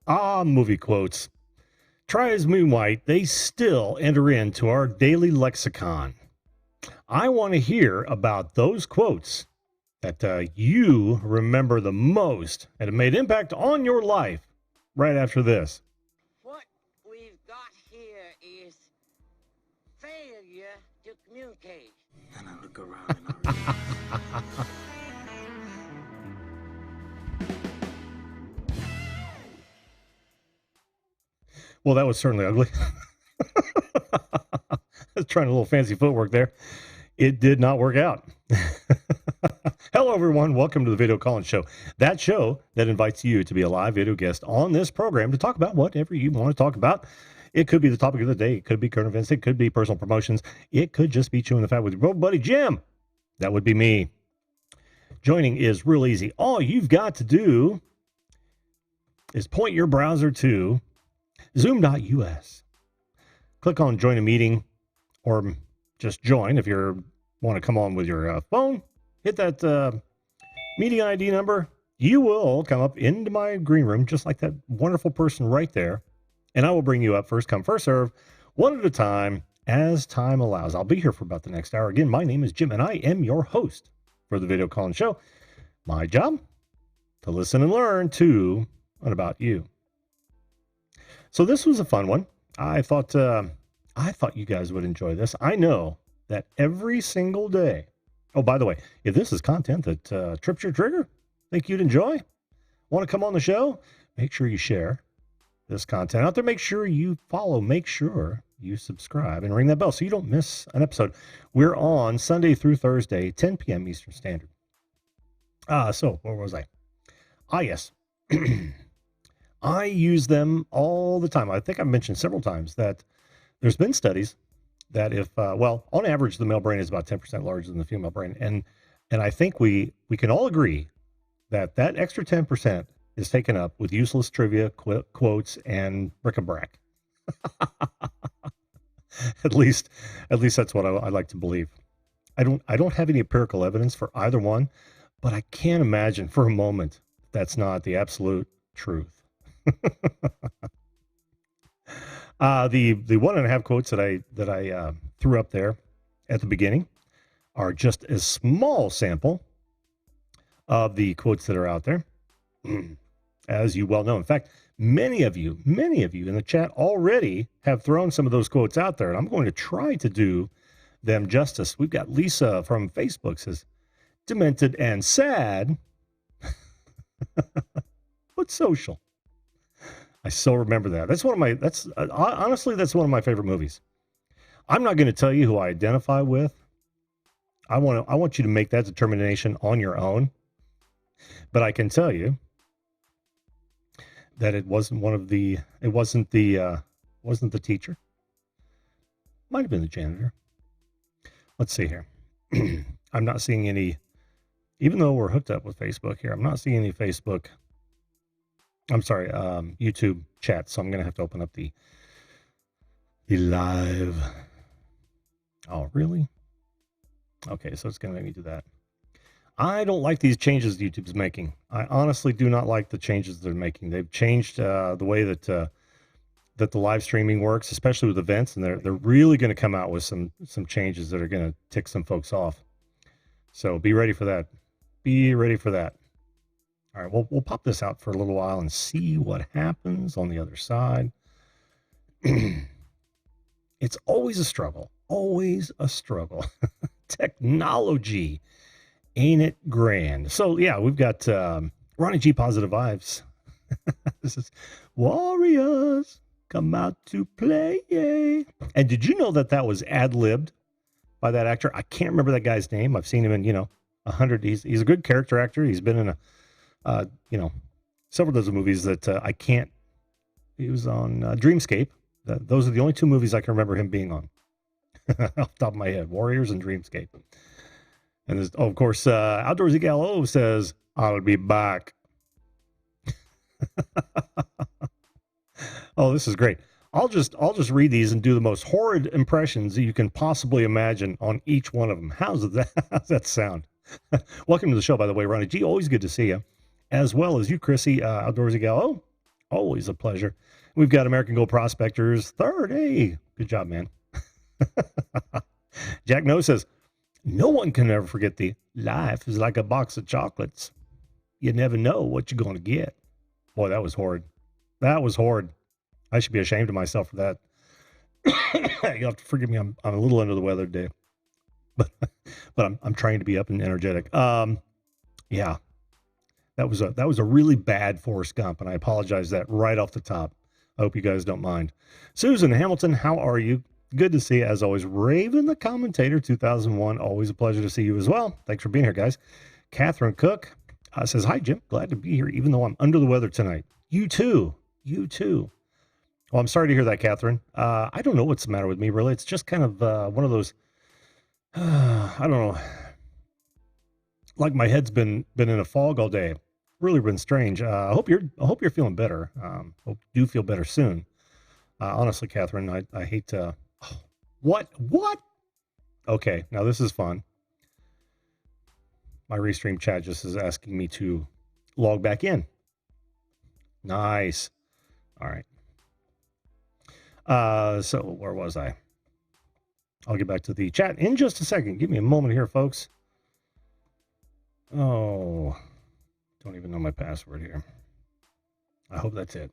Movie quotes. Try as we might, they still enter into our daily lexicon. I want to hear about those quotes that you remember the most and have made impact on your life right after this. What we've got here is failure to communicate. And I look around and I realize. Well, that was certainly ugly. I was trying a little fancy footwork there. It did not work out. Hello, everyone. Welcome to the Video Callin Show. That show that invites you to be a live video guest on this program to talk about whatever you want to talk about. It could be the topic of the day. It could be current events. It could be personal promotions. It could just be chewing the fat with your buddy Jim. That would be me. Joining is real easy. All you've got to do is point your browser to zoom.us. Click on join a meeting, or just join if you want to come on with your phone. Hit that meeting ID number. You will come up into my green room just like that wonderful person right there. And I will bring you up first come, first serve, one at a time as time allows. I'll be here for about the next hour. Again, my name is Jim and I am your host for the Video Callin Show. My job, to listen and learn to and about you. So this was a fun one. I thought you guys would enjoy this. I know that every single day. Oh, by the way, if this is content that trips your trigger, think you'd enjoy, want to come on the show, make sure you share this content out there. Make sure you follow. Make sure you subscribe and ring that bell so you don't miss an episode. We're on Sunday through Thursday, 10 p.m. Eastern Standard. So where was I? Yes. I use them all the time. I think I've mentioned several times that there's been studies that if, on average, the male brain is about 10% larger than the female brain. And I think we can all agree that extra 10% is taken up with useless trivia, quotes, and bric-a-brac. At least that's what I like to believe. I don't have any empirical evidence for either one, but I can't imagine for a moment that's not the absolute truth. The 1.5 quotes that I threw up there at the beginning are just a small sample of the quotes that are out there, as you well know. In fact, many of you in the chat already have thrown some of those quotes out there, and I'm going to try to do them justice. We've got Lisa from Facebook says, "Demented and sad, but social." I still remember that. Honestly, that's one of my favorite movies. I'm not going to tell you who I identify with. I want you to make that determination on your own. But I can tell you that it wasn't the teacher. Might have been the janitor. Let's see here. I'm not seeing any, even though we're hooked up with Facebook here, I'm not seeing any YouTube chat. So I'm going to have to open up the live. Oh, really? Okay. So it's going to make me do that. I don't like these changes YouTube's making. I honestly do not like the changes they're making. They've changed the way that the live streaming works, especially with events. And they're really going to come out with some changes that are going to tick some folks off. So be ready for that. Be ready for that. All right, we'll pop this out for a little while and see what happens on the other side. It's always a struggle. Always a struggle. Technology. Ain't it grand? So, yeah, we've got Ronnie G Positive Vibes. This is Warriors come out to play. Yay. And did you know that was ad-libbed by that actor? I can't remember that guy's name. I've seen him in, 100. He's a good character actor. He's been in several dozen movies that I can't. He was on Dreamscape. Those are the only two movies I can remember him being on. Off the top of my head, Warriors and Dreamscape. And of course, Outdoorsy Gallo says, "I'll be back." Oh, this is great. I'll just read these and do the most horrid impressions that you can possibly imagine on each one of them. How's that sound? Welcome to the show, by the way, Ronnie G. Always good to see you. As well as you, Chrissy, Outdoorsy Gallo. Always a pleasure. We've got American Gold Prospectors third. Hey, good job, man. Jack No says, no one can ever forget the life is like a box of chocolates. You never know what you're going to get. Boy, that was horrid. That was horrid. I should be ashamed of myself for that. You'll have to forgive me. I'm a little under the weather today, but I'm trying to be up and energetic. Yeah, that was a really bad Forrest Gump, and I apologize that right off the top. I hope you guys don't mind. Susan Hamilton, how are you? Good to see you as always. Raven the Commentator 2001, always a pleasure to see you as well. Thanks for being here, guys. Catherine Cook says, hi, Jim. Glad to be here, even though I'm under the weather tonight. You too. You too. Well, I'm sorry to hear that, Catherine. I don't know what's the matter with me, really. It's just kind of one of those, I don't know, like my head's been in a fog all day. Really been strange. I hope you're feeling better. Hope you do feel better soon. Honestly, Catherine, I hate to. Oh, what? Okay, now this is fun. My Restream chat just is asking me to log back in. Nice. All right. So where was I? I'll get back to the chat in just a second. Give me a moment here, folks. Oh, don't even know my password here. I hope that's it.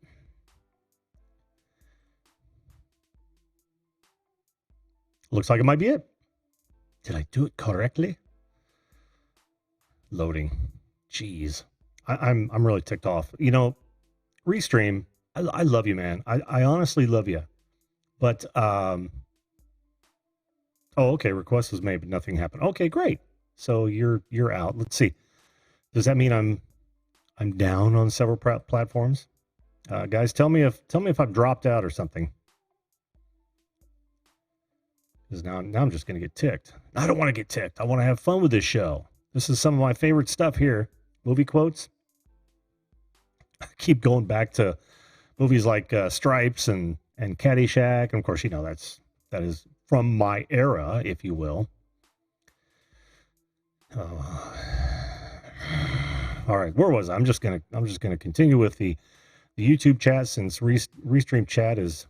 Looks like it might be it. Did I do it correctly? Loading. Jeez. I'm really ticked off. You know, Restream, I love you, man. I honestly love you. But oh, okay, request was made, but nothing happened. Okay, great. So you're out. Let's see. Does that mean I'm down on several platforms? Guys, tell me if I've dropped out or something. Because now I'm just going to get ticked. I don't want to get ticked. I want to have fun with this show. This is some of my favorite stuff here. Movie quotes. I keep going back to movies like Stripes and Caddyshack. And of course, you know, that is from my era, if you will. All right, where was I? I'm just gonna continue with the YouTube chat since Restream chat is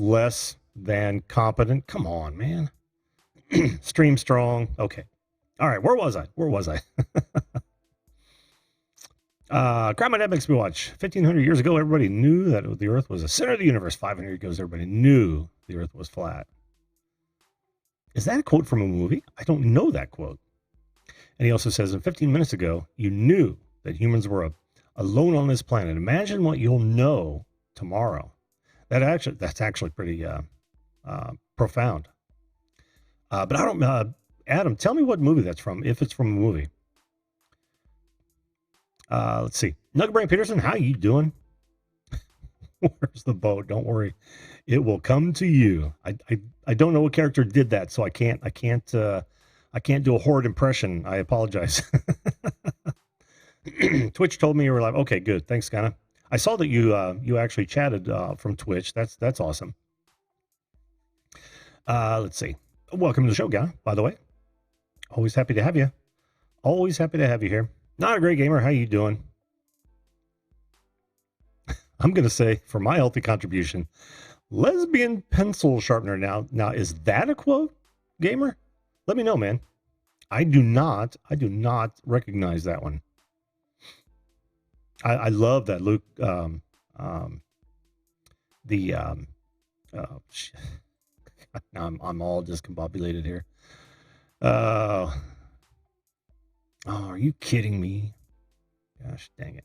less than competent. Come on, man. Stream strong. Okay. All right, where was I? Grandma Dad makes me watch. 1,500 years ago, everybody knew that the Earth was the center of the universe. 500 years ago, everybody knew the Earth was flat. Is that a quote from a movie? I don't know that quote. And he also says, 15 minutes ago, you knew that humans were alone on this planet. Imagine what you'll know tomorrow. That's actually pretty profound. But I don't, Adam, tell me what movie that's from, if it's from a movie. Let's see. Nugbrain Peterson, how you doing? Where's the boat? Don't worry. It will come to you. I don't know what character did that, so I can't do a horrid impression. I apologize. Twitch told me you were live. Okay, good. Thanks, Ghana. I saw that you actually chatted from Twitch. That's awesome. Let's see. Welcome to the show, Ghana, by the way. Always happy to have you. Always happy to have you here. Not a great gamer. How you doing? I'm going to say, for my healthy contribution, lesbian pencil sharpener. Now, is that a quote, gamer? Let me know, man. I do not recognize that one. I love that Luke. Now I'm all discombobulated here. Oh, are you kidding me? Gosh, dang it.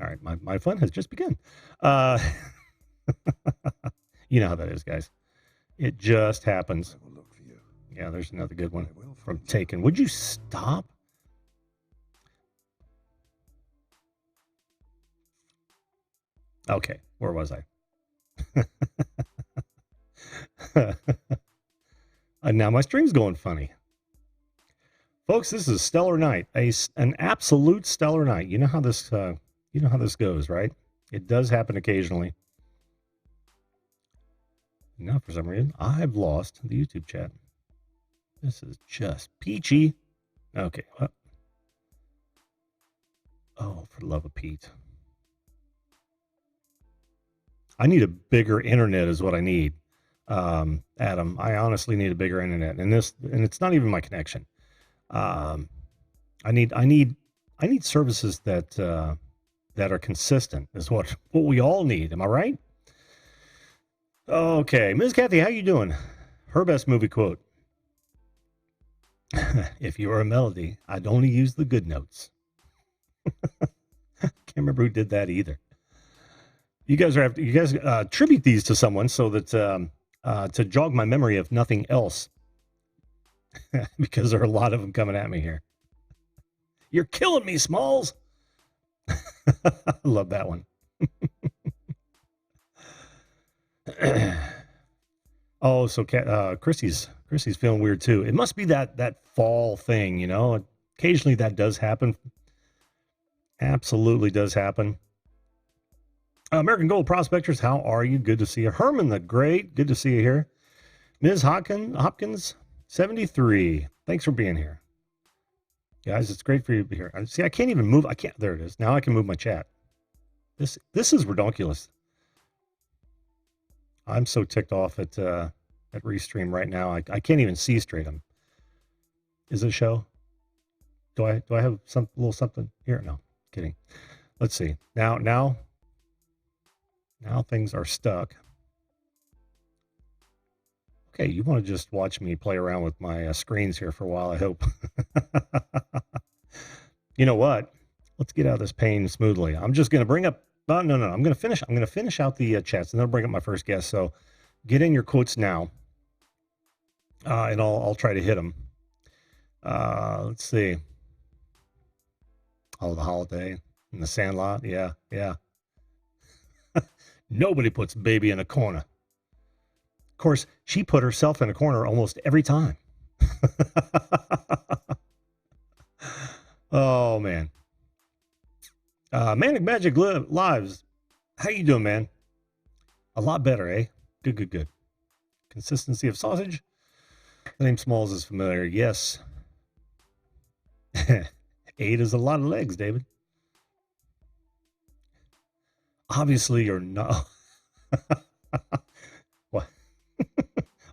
All right, my fun has just begun. You know how that is, guys. It just happens. I will look for you. Yeah, there's another good one from Taken. Would you stop? Okay, where was I? And now my stream's going funny. Folks, this is a stellar night. An absolute stellar night. You know how this goes, right? It does happen occasionally. Now, for some reason, I've lost the YouTube chat. This is just peachy. Okay. Oh, for the love of Pete. I need a bigger internet is what I need. Adam, I honestly need a bigger internet, and it's not even my connection. Um, I need services that are consistent is what we all need. Am I right? Okay, Ms. Kathy, how you doing? Her best movie quote: "If you were a melody, I'd only use the good notes." Can't remember who did that either. You guys tribute these to someone so that to jog my memory if nothing else, because there are a lot of them coming at me here. You're killing me, Smalls. I love that one. Oh, so Chrissy's feeling weird too. It must be that fall thing, you know. Occasionally that does happen. Absolutely does happen. American Gold Prospectors, how are you? Good to see you. Herman the Great, good to see you here. Ms. Hopkins, 73. Thanks for being here. Guys, it's great for you to be here. See, I can't even move. There it is. Now I can move my chat. This is redonkulous. I'm so ticked off at Restream right now. I can't even see straight. Is it a show? Do I have some little something here? No, kidding. Let's see. Now things are stuck. Okay, you want to just watch me play around with my screens here for a while, I hope. You know what? Let's get out of this pain smoothly. I'm just going to bring up... no. I'm going to finish out the chats, and then I'll bring up my first guest. So get in your quotes now, and I'll try to hit them. Let's see. Oh, the holiday in the Sandlot. Yeah. Nobody puts baby in a corner. Of course, she put herself in a corner almost every time. Oh, man. Manic Magic Lives. How you doing, man? A lot better, eh? Good. Consistency of sausage. The name Smalls is familiar. Yes. 8 is a lot of legs, David. Obviously, you're not. What?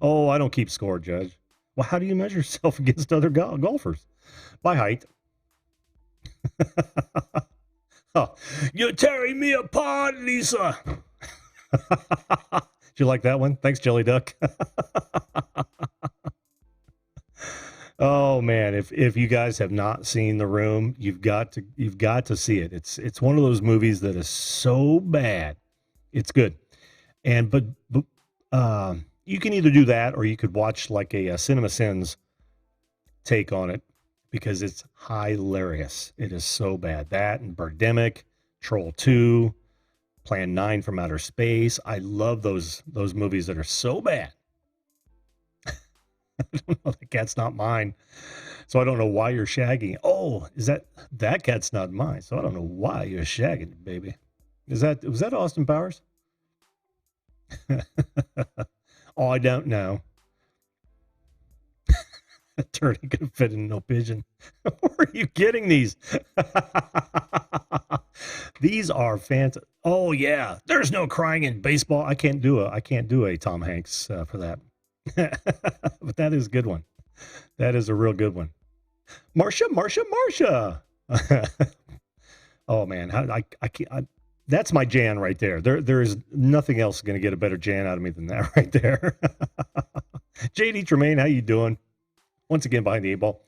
Oh, I don't keep score, Judge. Well, how do you measure yourself against other golfers? By height. Oh, you're tearing me apart, Lisa. Did you like that one? Thanks, Jelly Duck. Oh man, if you guys have not seen The Room, you've got to see it. It's one of those movies that is so bad, it's good. And but you can either do that or you could watch like a Cinema Sins take on it, because it's hilarious. It is so bad. That and Birdemic, Troll 2, Plan 9 from Outer Space. I love those movies that are so bad. I don't know. The cat's not mine. So I don't know why you're shagging. Oh, is that cat's not mine. So I don't know why you're shagging, baby. Was that Austin Powers? Oh, I don't know. Attorney could fit in no pigeon. Where are you getting these? These are fantastic. Oh yeah, there's no crying in baseball. I can't do a Tom Hanks for that. But that is a good one. That is a real good one. Marsha. Oh man, I can't. That's my Jan right there. There is nothing else going to get a better Jan out of me than that right there. JD Tremaine, how you doing? Once again, behind the 8 ball.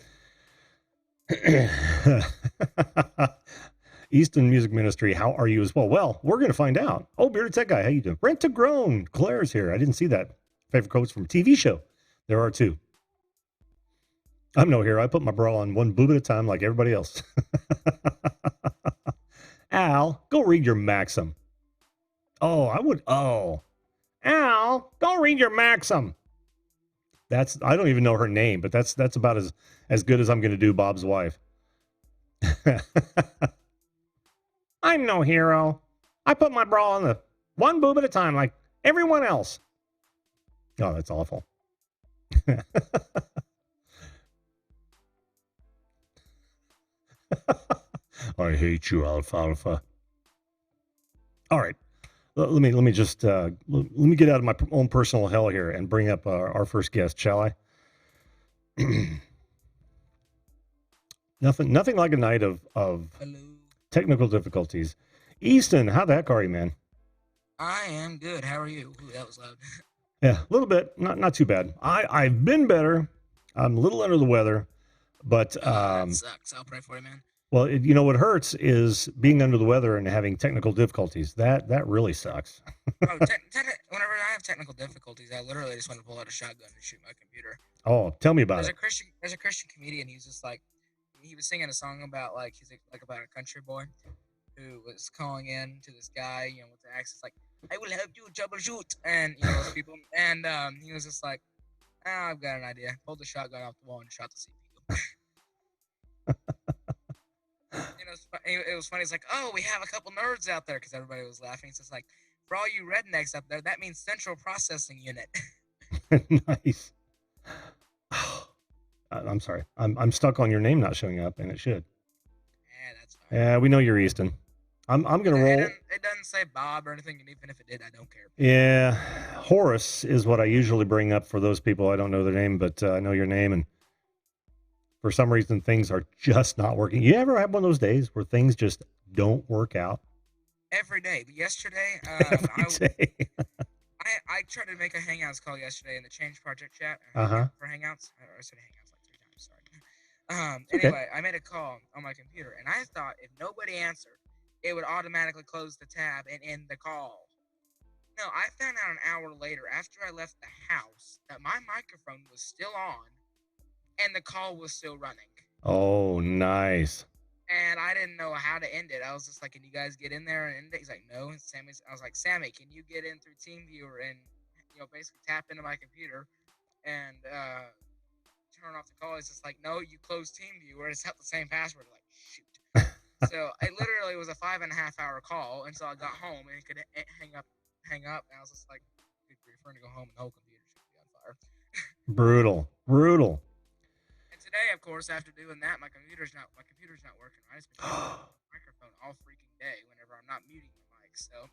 Easton Music Ministry, how are you as well? Well, we're going to find out. Oh, Bearded Tech Guy, how you doing? Rent to Grown, Claire's here. I didn't see that. Favorite quotes from TV show. There are 2. I'm no hero. I put my bra on one boob at a time like everybody else. Al, go read your Maxim. Oh, I would. Oh, Al, go read your Maxim. I don't even know her name, but that's about as good as I'm going to do Bob's wife. I'm no hero. I put my bra on the one boob at a time like everyone else. Oh, that's awful. I hate you, alfalfa. All right. Let me just let me get out of my own personal hell here and bring up our first guest, shall I? Nothing like a night of Hello. technical difficulties. Easton, how the heck are you, man? I am good. How are you? Ooh, that was loud. Yeah, a little bit, not too bad. I've been better. I'm a little under the weather, but That sucks. I'll pray for you, man. well, you know what hurts is being under the weather and having technical difficulties. That really sucks. Oh, whenever I have technical difficulties, I literally just want to pull out a shotgun and shoot my computer. Oh, tell me about There's it. a Christian comedian. He's just like, he was singing a song about like about a country boy who was calling in to this guy, with the accent like, I will help you troubleshoot, and those people, and he was just like, I've got an idea. Pulled the shotgun off the wall and shot the CPU. It was funny. It's like, oh, we have a couple nerds out there because everybody was laughing. It's just like, for all you rednecks up there, that means Central Processing Unit. Nice. I'm sorry. I'm stuck on your name not showing up, and it should. Yeah, that's fine. Yeah, we know you're Easton. I'm gonna roll. It doesn't say Bob or anything, and even if it did, I don't care. Yeah, Horace is what I usually bring up for those people. I don't know their name, but I know your name, and for some reason things are just not working. You ever have one of those days where things just don't work out? Every day. But yesterday, Every day. I tried to make a Hangouts call yesterday in the Change Project chat for Hangouts. I said Hangouts like 3 times. Sorry. Anyway, I made a call on my computer, and I thought if nobody answered, it would automatically close the tab and end the call. No, I found out an hour later after I left the house that my microphone was still on and the call was still running. Oh, nice. And I didn't know how to end it. I was just like, can you guys get in there and end it? He's like, no. And I was like, Sammy, can you get in through TeamViewer and, basically tap into my computer and turn off the call? He's just like, no, you close TeamViewer. It's not the same password. Like, shoot. So it literally was a 5.5-hour call until I got home and could hang up. And I was just like, good grief, we're going to go home and the whole computer should be on fire. Brutal. And today, of course, after doing that, my computer's not working right. It's been microphone all freaking day whenever I'm not muting the mic. So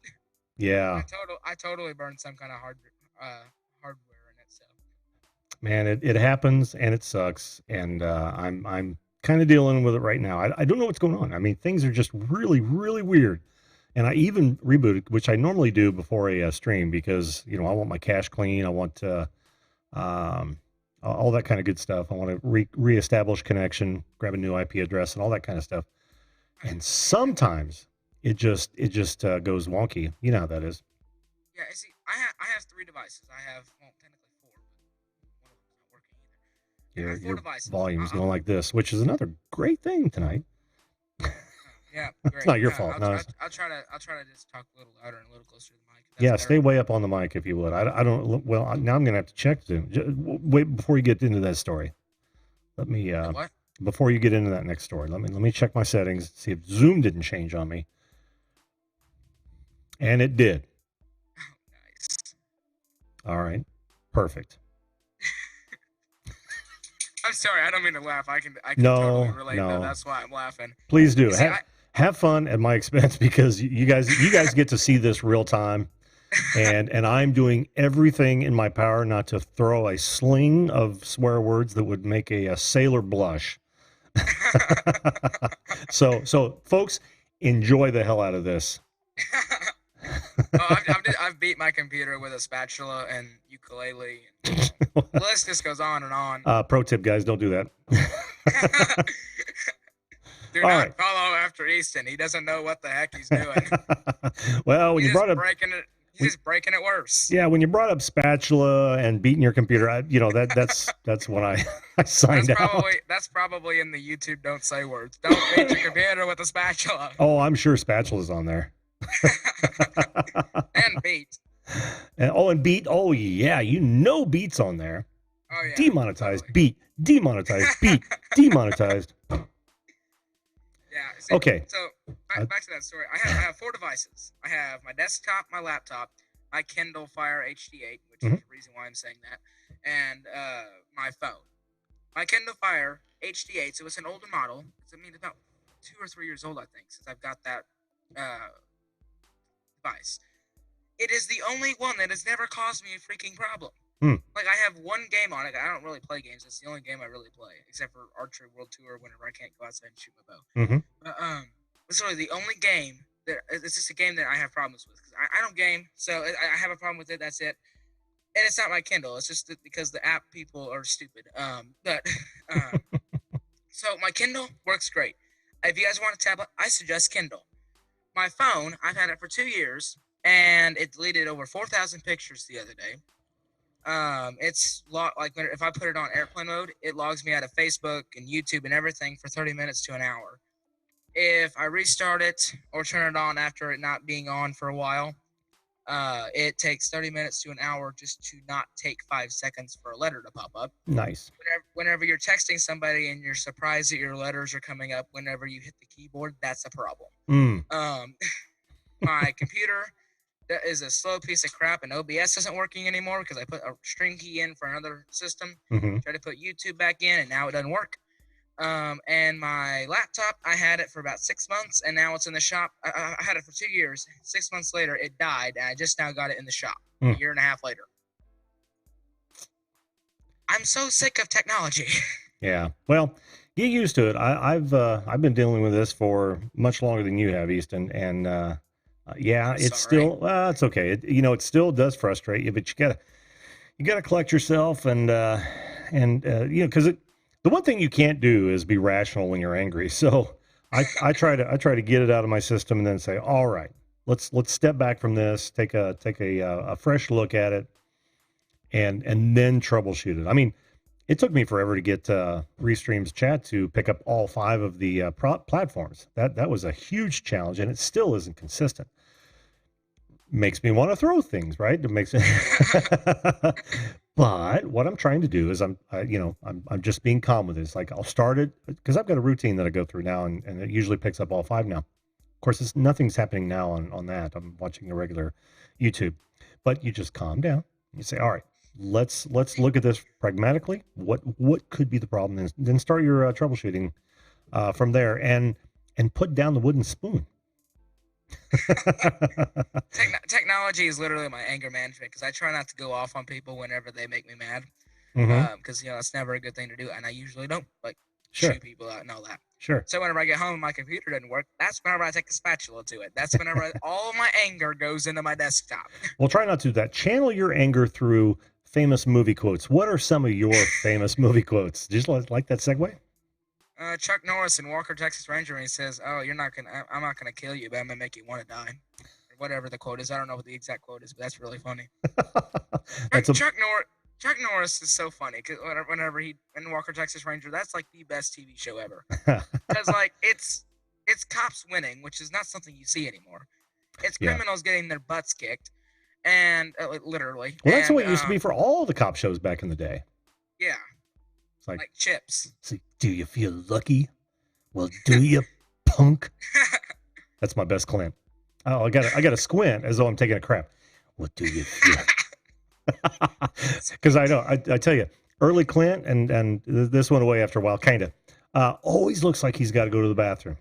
Yeah. I totally burned some kind of hardware in it. So Man, it happens and it sucks, and I'm kind of dealing with it right now. I don't know what's going on. I mean, things are just really, really weird. And I even rebooted, which I normally do before a stream because, I want my cache clean. I want all that kind of good stuff. I want to reestablish connection, grab a new IP address, and all that kind of stuff. And sometimes it just goes wonky. You know how that is. yeah, see, I have 3 devices. I have technically 4, but one of them's not working either. I have 4 devices. Volume's going like this, which is another great thing tonight. Yeah, great. It's not your fault. I'll try to just talk a little louder and a little closer to the mic. Yeah, stay way up on the mic if you would. I don't. Well, now I'm gonna have to check Zoom. Wait before you get into that story. Let me. What? Before you get into that next story, let me check my settings, see if Zoom didn't change on me. And it did. Nice. All right, perfect. I'm sorry, I don't mean to laugh. I can No, totally relate. no. Though. That's why I'm laughing. Please do. See, Have fun at my expense because you guys get to see this real time, and I'm doing everything in my power not to throw a sling of swear words that would make a sailor blush. So folks, enjoy the hell out of this. I've beat my computer with a spatula and ukulele. And, the list just goes on and on. Pro tip, guys, don't do that. Do not follow after Easton. He doesn't know what the heck he's doing. Well, when you brought up he's just breaking it worse. Yeah, when you brought up spatula and beating your computer, that's when I signed out. That's probably in the YouTube don't say words. Don't beat your computer with a spatula. Oh, I'm sure spatula's on there. And beat. And beat. Oh yeah, beat's on there. Oh yeah. Demonetized. Totally. Beat. Demonetized. Beat. Demonetized. Yeah. See, Okay. So back to that story. I have 4 devices. I have my desktop, my laptop, my Kindle Fire HD8, which is the reason why I'm saying that, and my phone. My Kindle Fire HD8. So it's an older model. It's about 2 or 3 years old, I think, since I've got that device. It is the only one that has never caused me a freaking problem. Like, I have one game on it. I don't really play games. It's the only game I really play, except for Archery World Tour whenever I can't go outside and shoot my bow. But it's really the only game that it's just a game that I have problems with. Cause I don't game, so I have a problem with it. That's it. And it's not my Kindle. It's just because the app people are stupid. So my Kindle works great. If you guys want a tablet, I suggest Kindle. My phone, I've had it for 2 years, and it deleted over 4,000 pictures the other day. It's like if I put it on airplane mode, it logs me out of Facebook and YouTube and everything for 30 minutes to an hour. If I restart it or turn it on after it not being on for a while, it takes 30 minutes to an hour just to not take 5 seconds for a letter to pop up. Nice. Whenever you're texting somebody and you're surprised that your letters are coming up whenever you hit the keyboard, that's a problem. My computer is a slow piece of crap, and OBS isn't working anymore because I put a string key in for another system. Tried to put YouTube back in, and now it doesn't work. And my laptop, I had it for about 6 months, and now it's in the shop. I had it for 2 years. 6 months later, it died, and I just now got it in the shop a year and a half later. I'm so sick of technology. Yeah. Well, get used to it. I've been dealing with this for much longer than you have, Easton, and yeah, it's still it's okay. It still does frustrate you, but you gotta collect yourself and because the one thing you can't do is be rational when you're angry. So I try to get it out of my system and then say, all right, let's step back from this, take a fresh look at it, and then troubleshoot it. I mean, it took me forever to get Restream's chat to pick up all 5 of the platforms. That was a huge challenge, and it still isn't consistent. Makes me want to throw things, right? It makes it. But what I'm trying to do is I'm just being calm with it. It's like I'll start it because I've got a routine that I go through now, and it usually picks up all 5 now. Of course, nothing's happening now on that. I'm watching a regular YouTube, but you just calm down. You say, all right, let's look at this pragmatically. What could be the problem? And then start your troubleshooting from there, and put down the wooden spoon. Technology is literally my anger management because I try not to go off on people whenever they make me mad because it's never a good thing to do, and I usually don't shoot people out and all that. Sure. So whenever I get home and my computer doesn't work, that's whenever I take a spatula to it. That's whenever all my anger goes into my desktop. Well, try not to do that. Channel your anger through famous movie quotes. What are some of your famous movie quotes? Just like that segue? Chuck Norris in Walker, Texas Ranger, and he says, "Oh, I'm not gonna kill you, but I'm gonna make you want to die," or whatever the quote is. I don't know what the exact quote is, but that's really funny. Chuck Norris is so funny because whenever he in Walker, Texas Ranger, that's like the best TV show ever. Because it's cops winning, which is not something you see anymore. It's criminals getting their butts kicked, and literally. Well, that's the way it used to be for all the cop shows back in the day. Yeah. Like Chips. See, do you feel lucky? Well, do you, punk? That's my best Clint. Oh, I got to squint as though I'm taking a crap. What do you feel? Because I know, I tell you, early Clint and this went away after a while, kind of. Always looks like he's got to go to the bathroom.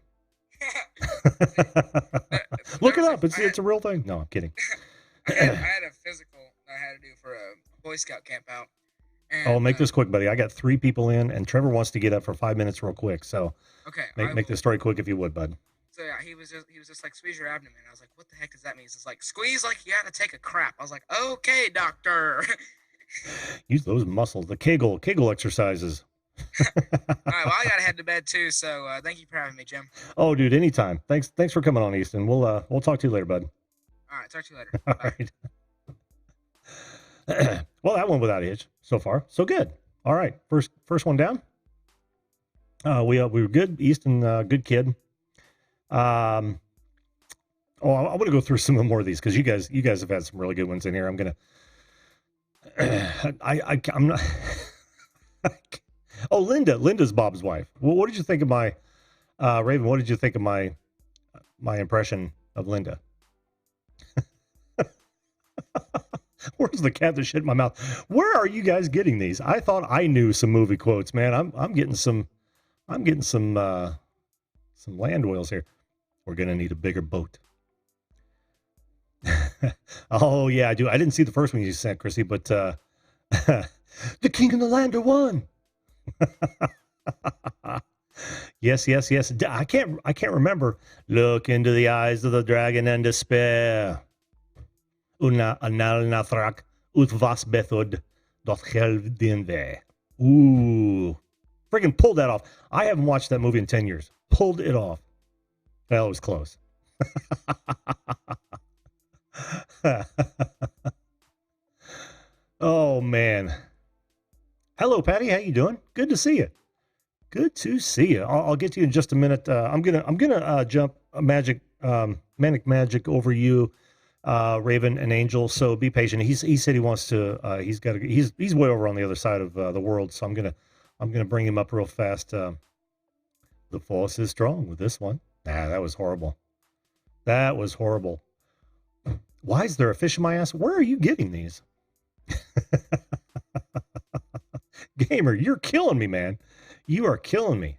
Look it up. It's a real thing. No, I'm kidding. I had a physical I had to do for a Boy Scout camp out. And, make this quick, buddy. I got 3 people in, and Trevor wants to get up for 5 minutes real quick. So okay, make this story quick if you would, bud. So yeah, he was just like, squeeze your abdomen. I was like, what the heck does that mean? He's just like, squeeze like you gotta take a crap. I was like, okay, doctor. Use those muscles, the Kegel exercises. All right, well, I gotta head to bed too. So thank you for having me, Jim. Oh, dude, anytime. Thanks for coming on, Easton. We'll talk to you later, bud. All right, talk to you later. All right. Well, that went without a hitch so far. So good. All right. First one down. We were good. Easton, good kid. I want to go through some more of these because you guys have had some really good ones in here. I'm gonna. I'm not. Oh, Linda's Bob's wife. Well, what did you think of my Raven? What did you think of my impression of Linda? Where's the cat that shit in my mouth? Where are you guys getting these? I thought I knew some movie quotes, man. I'm getting some some land oils here. We're going to need a bigger boat. Oh, yeah, I do. I didn't see the first one you sent, Chrissy, but the king and the lander won. Yes. I can't remember. Look into the eyes of the dragon and despair. Una anal nathrak ut vas bethod dot helvdinve. Ooh. Freaking pulled that off. I haven't watched that movie in 10 years. Pulled it off. Well, it was close. Oh, man. Hello, Patty. How you doing? Good to see you. Good to see you. I'll get to you in just a minute. I'm gonna jump a manic magic over you, Raven and Angel. So be patient. He said he wants to. He's way over on the other side of the world. So I'm gonna bring him up real fast. The force is strong with this one. That was horrible. That was horrible. Why is there a fish in my ass? Where are you getting these? Gamer, you're killing me, man. You are killing me.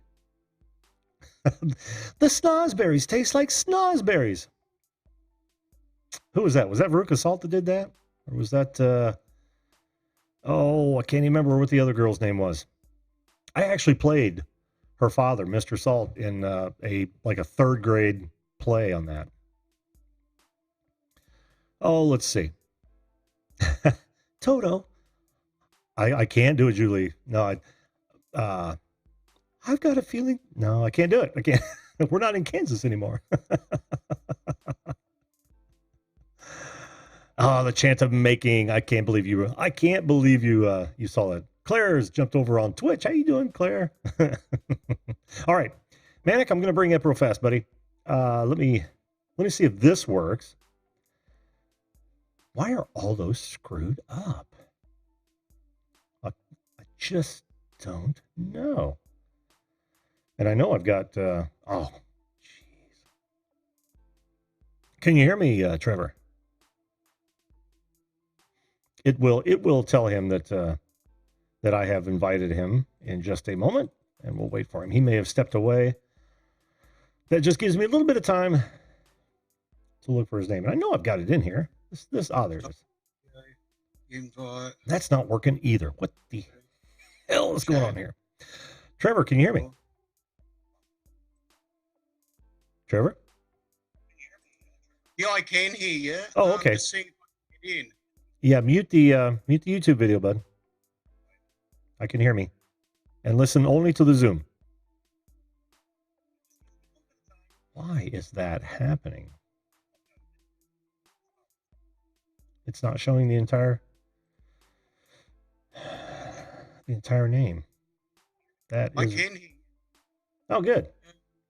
The snozberries taste like snozberries. Who was that? Was that Veruca Salt that did that? Or was that, I can't even remember what the other girl's name was. I actually played her father, Mr. Salt, in a third grade play on that. Oh, let's see. Toto. I can't do it, Julie. No, I've got a feeling. No, I can't do it. I can't. We're not in Kansas anymore. Oh, the chant of making. I can't believe you saw that. Claire's jumped over on Twitch. How you doing, Claire? All right, Manic, I'm going to bring you up real fast, buddy. Let me see if this works. Why are all those screwed up? I just don't know. And I know I've got, oh, jeez. Can you hear me, Trevor? It will tell him that I have invited him in just a moment, and we'll wait for him. He may have stepped away. That just gives me a little bit of time to look for his name. And I know I've got it in here. There it is. Invite. That's not working either. What the hell is going on here? Trevor, can you hear me? Trevor? Yeah, I can hear you. Oh, okay. Just seeing if I can get in. Yeah, mute the YouTube video, bud. I can hear me. And listen only to the Zoom. Why is that happening? It's not showing the entire name. I can hear you. Oh, good.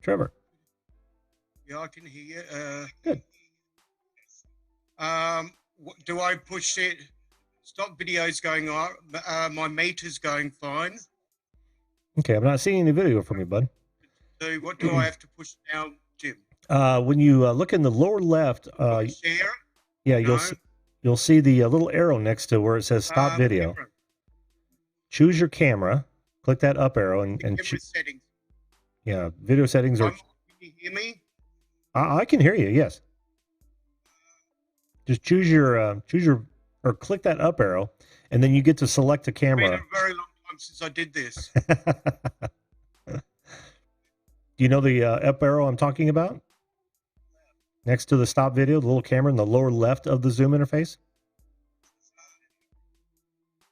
Trevor. Yeah, I can hear you. Good. Do I push it? Stop videos going on. My meter's going fine. Okay, I'm not seeing any video from you, bud. So what do I have to push now, Jim? When you look in the lower left, share? Yeah, you'll see the little arrow next to where it says stop video. Camera. Choose your camera. Click that up arrow and settings. Yeah, video settings are. Can you hear me? I can hear you. Yes. Just choose your or click that up arrow, and then you get to select a camera. It's been a very long time since I did this. Do you know the up arrow I'm talking about? Next to the stop video, the little camera in the lower left of the Zoom interface.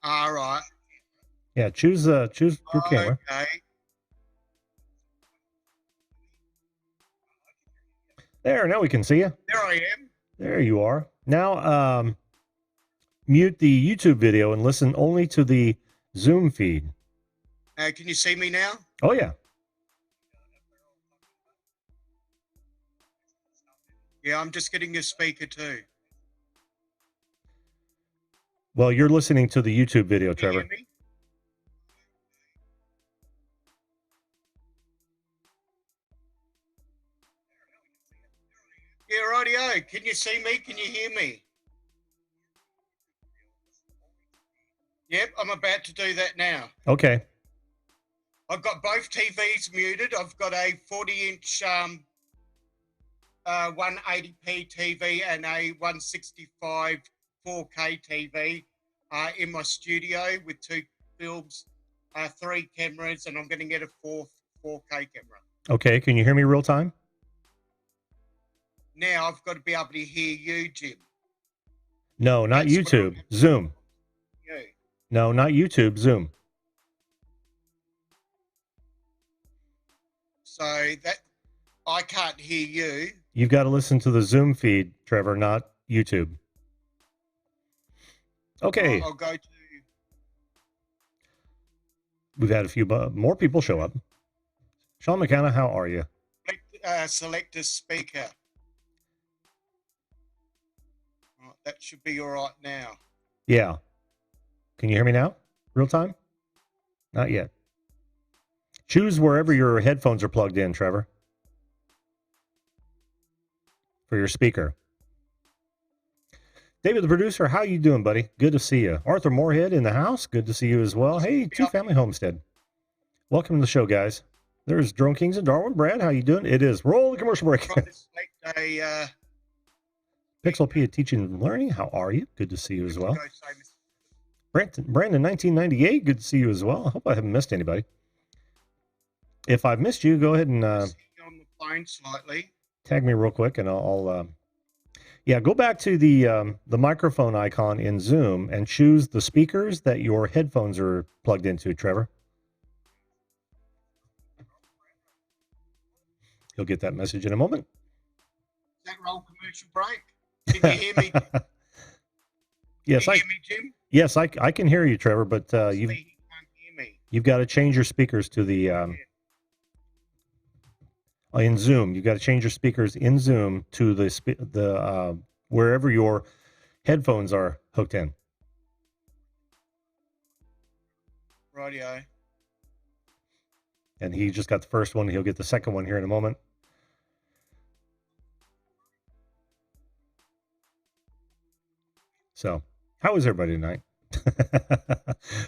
All right. Yeah, choose your camera. Okay. There, now we can see you. There I am. There you are. Now, mute the YouTube video and listen only to the Zoom feed. Can you see me now? Oh, yeah. Yeah, I'm just getting a speaker too. Well, you're listening to the YouTube video, Can you Trevor. hear me? Yeah, rightio. Can you see me? Can you hear me? Yep, I'm about to do that now. Okay. I've got both TVs muted. I've got a 40-inch 180p TV and a 165 4K TV in my studio with 2 films, 3 cameras, and I'm going to get a 4K camera. Okay, can you hear me real time? Now I've got to be able to hear you, Jim. No, not That's what YouTube. I'm- Zoom. You. No, not YouTube. Zoom. So that I can't hear you. You've got to listen to the Zoom feed, Trevor, not YouTube. Okay. I'll go to We've had a few more people show up. Sean McKenna, how are you? select a speaker. Right, that should be all right now. Yeah. Can you hear me now? Real time? Not yet. Choose wherever your headphones are plugged in, Trevor, for your speaker. David, the producer, how you doing, buddy? Good to see you. Arthur Moorhead in the house. Good to see you as well. Hey, Two Family Homestead. Welcome to the show, guys. There's Drone Kings and Darwin. Brad, how you doing? It is. Roll the commercial break. Try to select a Pixelpia Teaching and Learning, how are you? Good to see you as well. go same as- Brandon 1998, good to see you as well. I hope I haven't missed anybody. If I've missed you, go ahead and see you on the phone slightly. tag me real quick, and I'll yeah, go back to the microphone icon in Zoom and choose the speakers that your headphones are plugged into, Trevor. You'll get that message in a moment. Is that roll commercial break? Can you hear me? Yes, Can you hear me, Jim? yes, I can hear you, Trevor, but He can't hear me. you've got to change your speakers to the in Zoom. You've got to change your speakers in Zoom to the wherever your headphones are hooked in. Radio. And he just got the first one. He'll get the second one here in a moment. So, how is everybody tonight?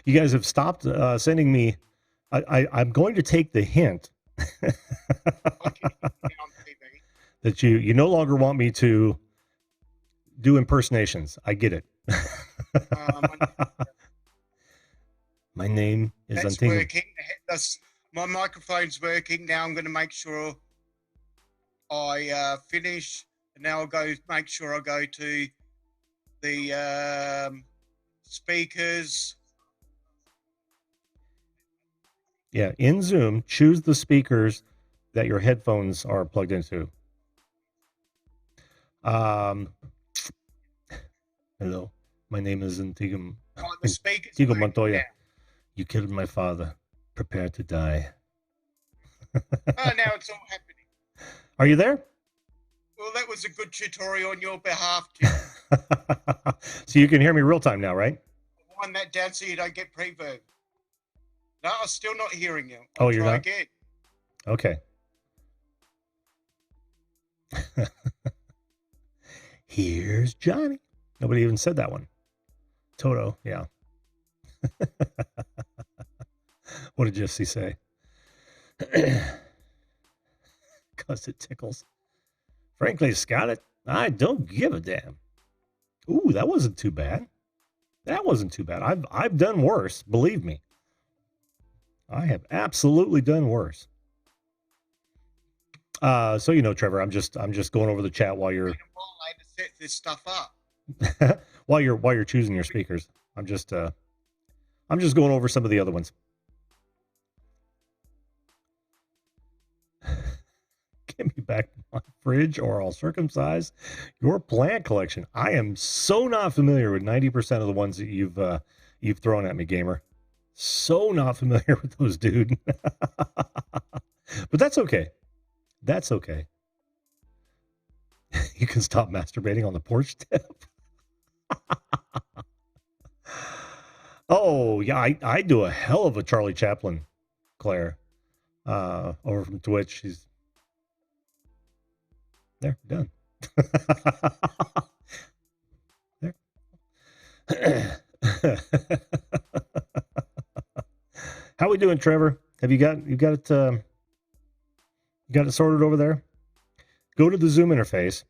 You guys have stopped sending me. I'm going to take the hint I can hear you on TV. that you no longer want me to do impersonations. I get it. My name is That's Untingle. working. My microphone's working. Now I'm going to make sure I finish. And now I'll go make sure I go to the speakers. Yeah, in Zoom, choose the speakers that your headphones are plugged into. Hello, my name is Antigua. Oh, the speakers. Antigua working Montoya. now. You killed my father. Prepare to die. Oh, now it's all happening. Are you there? Well, that was a good tutorial on your behalf, Jim. So you can hear me real time now, right? Wind that down so you don't get preverb. No, I'm still not hearing you. Oh, I'll you're try not? again. Okay. Here's Johnny. Nobody even said that one. Toto, yeah. What did Jesse say? Because it tickles. Frankly, Scott, I don't give a damn. Ooh, that wasn't too bad. That wasn't too bad. I've done worse, believe me. I have absolutely done worse. So you know, Trevor, I'm just going over the chat while you're Been a while to set this stuff up. while you're choosing your speakers. I'm just going over some of the other ones. Give me back my fridge or I'll circumcise your plant collection. I am so not familiar with 90% of the ones that you've thrown at me, gamer. So not familiar with those, dude. But that's okay. That's okay. You can stop masturbating on the porch step. Oh, yeah, I do a hell of a Charlie Chaplin, Claire. Over from Twitch. She's there, done. There. How we doing, Trevor? Have you got it? You got it sorted over there? Go to the Zoom interface.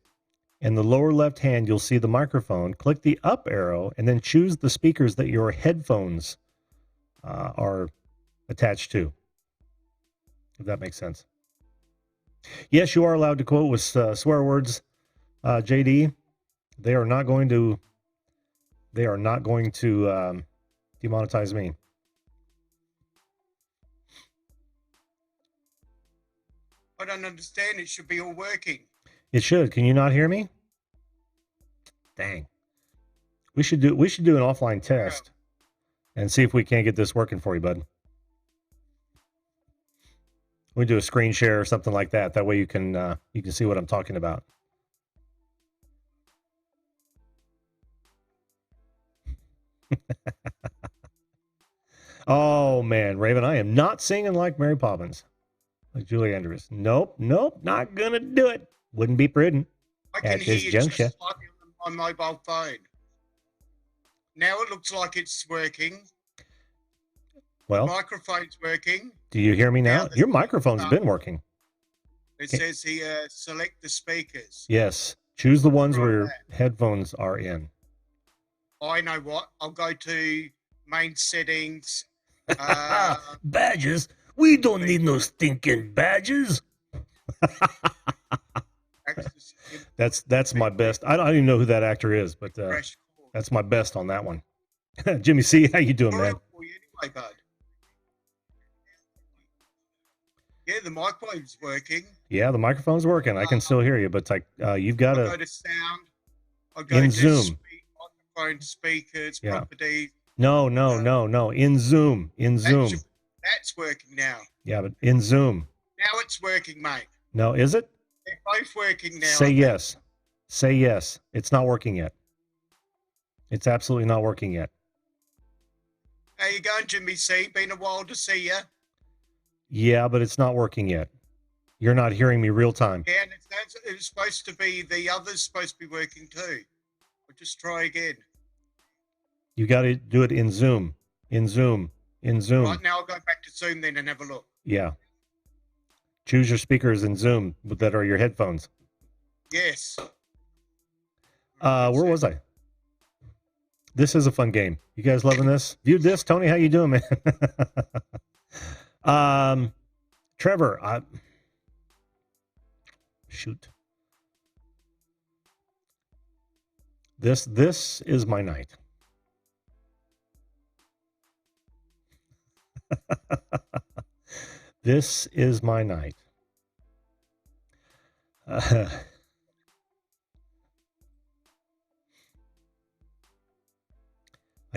In the lower left hand, you'll see the microphone. Click the up arrow and then choose the speakers that your headphones are attached to. If that makes sense. Yes, you are allowed to quote with swear words, JD. They are not going to demonetize me. I don't understand. It should be all working. It should. Can you not hear me? Dang. We should do an offline test and see if we can't get this working for you, bud. We do a screen share or something like that. That way you can see what I'm talking about. Oh man, Raven, I am not singing like Mary Poppins, like Julie Andrews. Nope, not gonna do it. Wouldn't be prudent I can at hear this you juncture. just like on my mobile phone. Now it looks like it's working. Well, Microphone's working. do you hear me now? Now Your microphone's been working. It says here, select the speakers. Yes, choose the ones Right where your there. headphones are in. I know what. I'll go to main settings. Badges? We don't need no stinking badges. That's my best. I don't even know who that actor is, but that's my best on that one. Jimmy C, how you doing, man? Anyway, bud. Yeah, the microphone's working. Yeah, the microphone's working. I can still hear you, but like you've got I'll to go to sound. I'll go in to Zoom. Microphone speakers, Yeah. properties. No. In Zoom. That's working now. Yeah, but in Zoom. Now it's working, mate. No, is it? They're both working now. Say yes. Say yes. It's not working yet. It's absolutely not working yet. How you going, Jimmy C? Been a while to see you. Yeah, but it's not working yet. You're not hearing me real time. Yeah, and it's supposed to be, the other's supposed to be working too. I'll just try again. You got to do it in Zoom. In Zoom. Right, now I'll go back to Zoom then and have a look. Yeah. Choose your speakers in Zoom that are your headphones. Yes. Where was I? This is a fun game. You guys loving this? Viewed this? Tony, how you doing, man? Trevor, shoot. This is my night. This is my night. I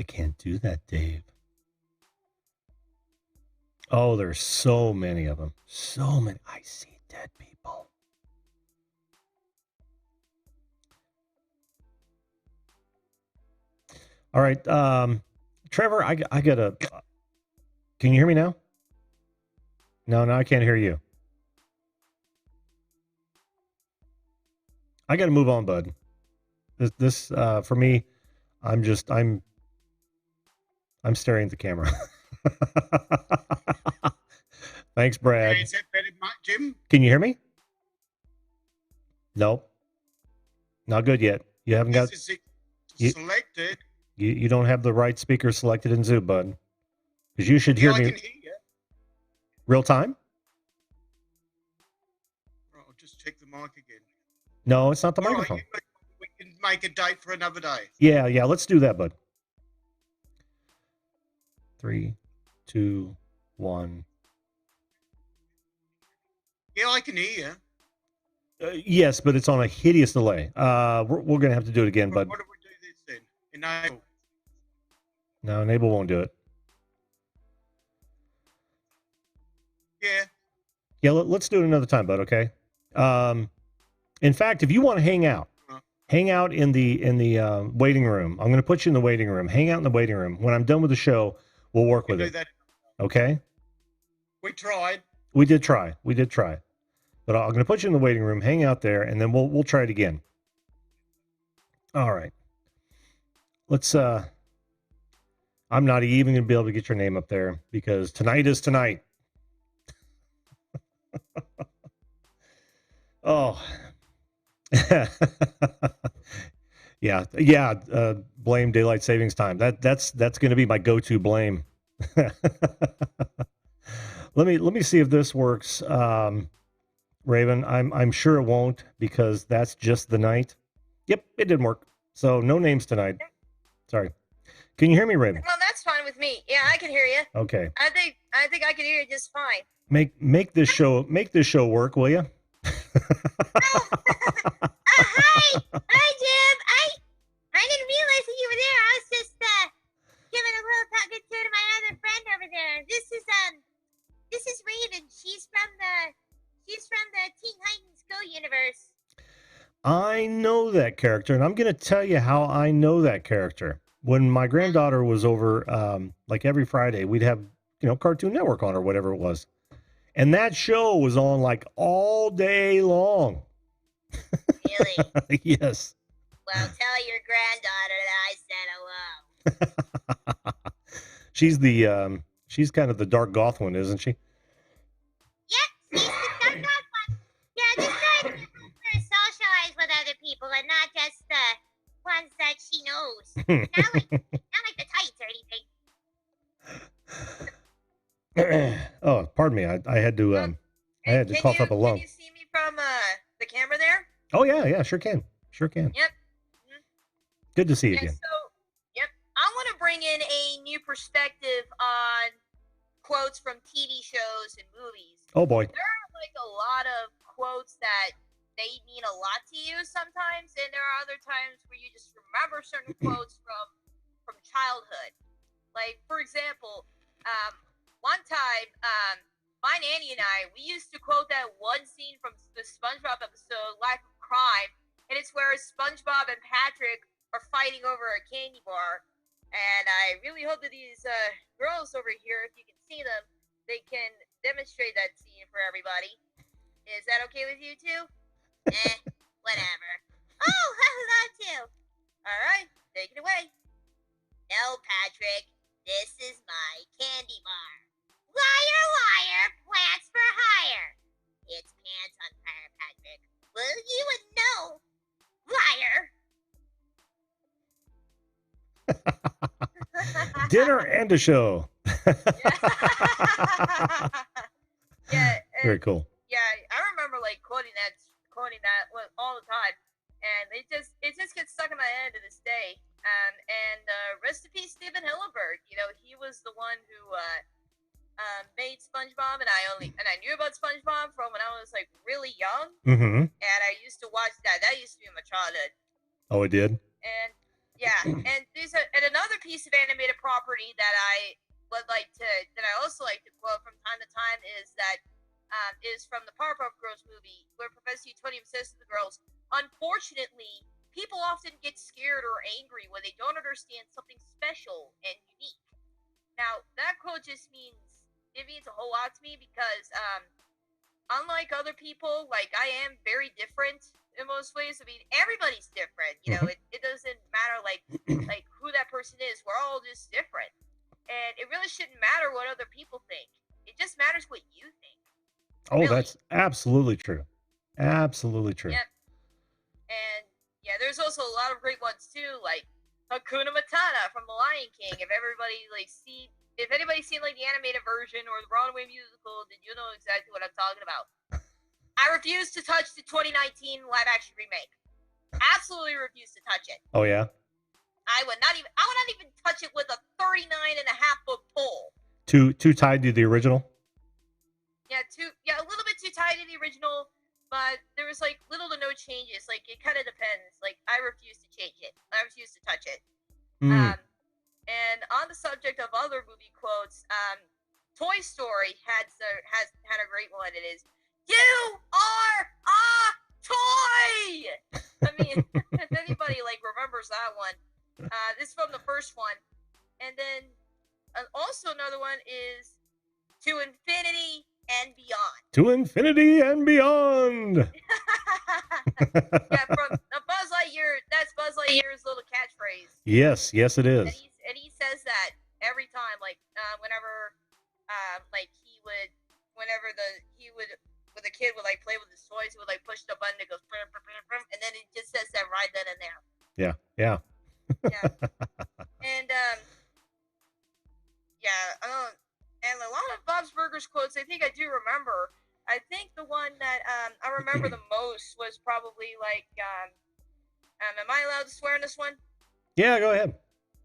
can't do that, Dave. Oh, there's so many of them. So many. I see dead people. All right. Trevor, I gotta. Can you hear me now? No, I can't hear you. I got to move on, bud. This for me, I'm staring at the camera. Thanks, Brad. Is that better, Jim? Can you hear me? Nope. Not good yet. You haven't got. This is selected. You don't have the right speaker selected in Zoom, bud. Because you should hear I me can hear you. real time. Right, I'll just check the mic again. No, it's not the All right, microphone. we can make a date for another day. Yeah. Let's do that, bud. 3, 2, 1. Yeah, I can hear you. Yes, but it's on a hideous delay. We're gonna have to do it again, bud. What do we do this then? Enable. No, Enable won't do it. Yeah. Yeah, let's do it another time, bud. Okay. In fact, if you want to hang out in the waiting room. I'm gonna put you in the waiting room. Hang out in the waiting room. When I'm done with the show, we'll work with it. That. Okay. We tried. We did try. But I'm gonna put you in the waiting room. Hang out there, and then we'll try it again. All right. Let's. I'm not even gonna be able to get your name up there because tonight is tonight. Oh. Yeah. Blame daylight savings time. That's going to be my go-to blame. Let me see if this works. Raven, I'm sure it won't because that's just the night. Yep, it didn't work. So no names tonight. Sorry. Can you hear me, Raven? Well, that's fine with me. Yeah, I can hear you. Okay. I think I can hear you just fine. Make this show work, will you? Hi, Jim. I didn't realize that you were there. I was just giving a little talking to my other friend over there. This is Raven. She's from the Teen Titans Go universe. I know that character, and I'm going to tell you how I know that character. When my granddaughter was over, like every Friday, we'd have, Cartoon Network on or whatever it was. And that show was on like all day long. Really? Yes. Well, tell your granddaughter that I said hello. She's kind of the dark goth one, isn't she? Yep, she's the dark goth one. Yeah, just trying to help her socialize with other people and not just the ones that she knows. not like the tights or anything. Oh, pardon me. I had to cough up a lung. Can you see me from the camera there? Oh yeah, sure can. Yep. Mm-hmm. Good to see you again. So, yep, I want to bring in a new perspective on quotes from TV shows and movies. Oh boy. There are like a lot of quotes that they mean a lot to you sometimes, and there are other times where you just remember certain quotes from childhood. Like, for example, one time, my nanny and I, we used to quote that one scene from the SpongeBob episode, Life of Crime, and it's where SpongeBob and Patrick are fighting over a candy bar. And I really hope that these girls over here, if you can see them, they can demonstrate that scene for everybody. Is that okay with you two? Whatever. Oh, I love to. All right, take it away. No, Patrick, this is my candy bar. Liar, liar, plants for hire. It's pants on fire, Patrick. Well, you would know. Liar. Dinner and a show. Yeah. Very cool. Yeah, I remember like quoting that all the time, and it just gets stuck in my head to this day. And rest in peace, Steven Hillenburg. He was the one who made SpongeBob, and I knew about SpongeBob from when I was like really young. Mm-hmm. And I used to watch that. That used to be my childhood. Oh, it did. And yeah, and there's another piece of animated property that I also like to quote from time to time is from the Powerpuff Girls movie, where Professor Utonium says to the girls, "Unfortunately, people often get scared or angry when they don't understand something special and unique." Now, that quote just means a whole lot to me because, unlike other people, like, I am very different in most ways. I mean, everybody's different. It doesn't matter like who that person is. We're all just different, and it really shouldn't matter what other people think. It just matters what you think. Oh, Really. that's absolutely true. Absolutely true. Yep. And yeah, there's also a lot of great ones too, like Hakuna Matata from The Lion King. If anybody's seen like the animated version or the Broadway musical, then you know exactly what I'm talking about. I refuse to touch the 2019 live action remake. Absolutely refuse to touch it. Oh yeah. I would not even touch it with a 39.5-foot pole. Too tied to the original. Yeah, a little bit too tied to the original, but there was like little to no changes. Like, it kind of depends. Like, I refuse to change it. I refuse to touch it. And on the subject of other movie quotes, Toy Story has had a great one. It is, "You are a toy." I mean, if anybody like remembers that one, this is from the first one. And then also another one is "To Infinity and Beyond." To infinity and beyond. Yeah, from Buzz Lightyear. That's Buzz Lightyear's little catchphrase. Yes, it is. And he says that every time, like whenever he would with a and a lot of Bob's Burgers quotes I think I do remember. I think the one that I remember the most was probably like am I allowed to swear in this one? Yeah, go ahead.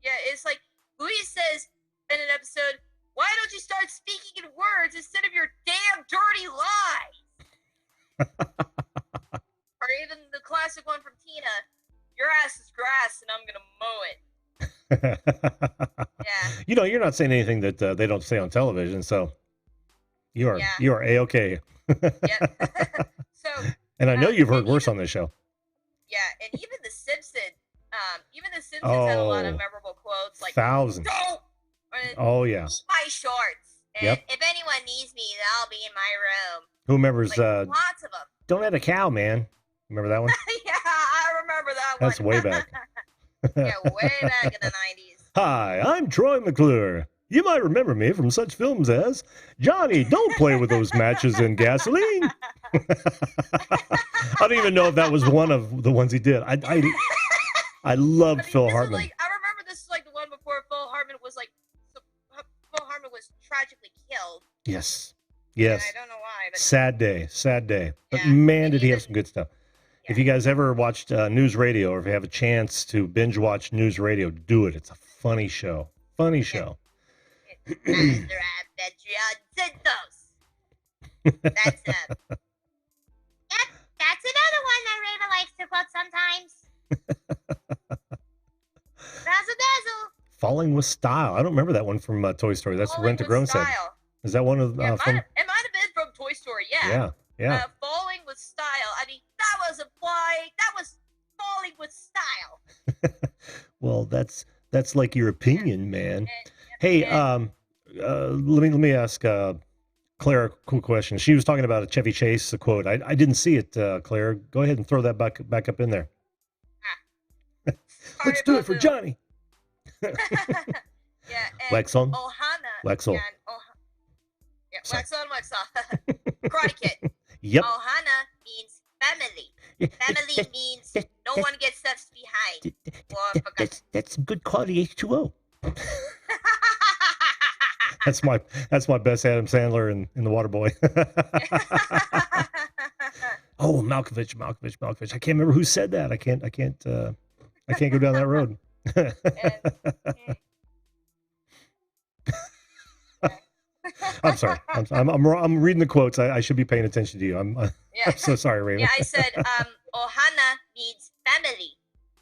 Yeah, it's like Louise says in an episode, "Why don't you start speaking in words instead of your damn dirty lies?" Or even the classic one from Tina, "Your ass is grass and I'm gonna mow it." Yeah. You know, you're not saying anything that they don't say on television, so you are A-okay. Yep. So. And I know you've heard and worse even- on this show. Yeah, and even the Simpsons had a lot of Oh, memorable quotes like thousands. "Don't Oh yeah. eat my shorts." And Yep. if anyone needs me, I'll be in my room. Who remembers? Like lots of them. Don't add a cow, man. Remember that one? Yeah, I remember that one. That's way back. Yeah, way back in the 90s. Hi, I'm Troy McClure. You might remember me from such films as Johnny, don't play with those matches in gasoline. I don't even know if that was one of the ones he did. I loved Phil this is Hartman. like, I remember this is like the one before Phil Hartman was like, Phil Hartman was tragically killed. Yes. Yes. And I don't know why, but Sad day. Sad day. But Yeah, man, and did he have even- some good stuff. yeah. If you guys ever watched news radio, or if you have a chance to binge watch news radio, do it. It's a funny show. Funny show. After I bet you on Zintos. That's Yep, that's another one that Raven likes to quote sometimes. Razzle dazzle. Falling with Style. I don't remember that one from Toy Story. That's Falling Rent a with Grown said. Style. Is that one of Yeah, from? it might have been from Toy Story. Yeah. Yeah. Falling with Style. I mean, that was implied. That was falling with style. Well, that's like your opinion, man. And, Hey, and- let me ask Claire a quick question. She was talking about a Chevy Chase quote. I didn't see it, Claire. Go ahead and throw that back up in there. sorry Let's do it about for the- Johnny. Yeah. And Wax on. Ohana. Wax on. Yeah, yeah, Sorry. wax on, wax off. Karate Kid. Yep. Ohana means family. Family means no one gets left behind. Or forgotten. That's some good quality H2O. That's my best Adam Sandler in The Waterboy. Oh, Malkovich. I can't remember who said that. I can't go down that road. I'm sorry. I'm reading the quotes. I should be paying attention to you. I'm Yeah. so sorry, Raven. Yeah, I said Ohana means family.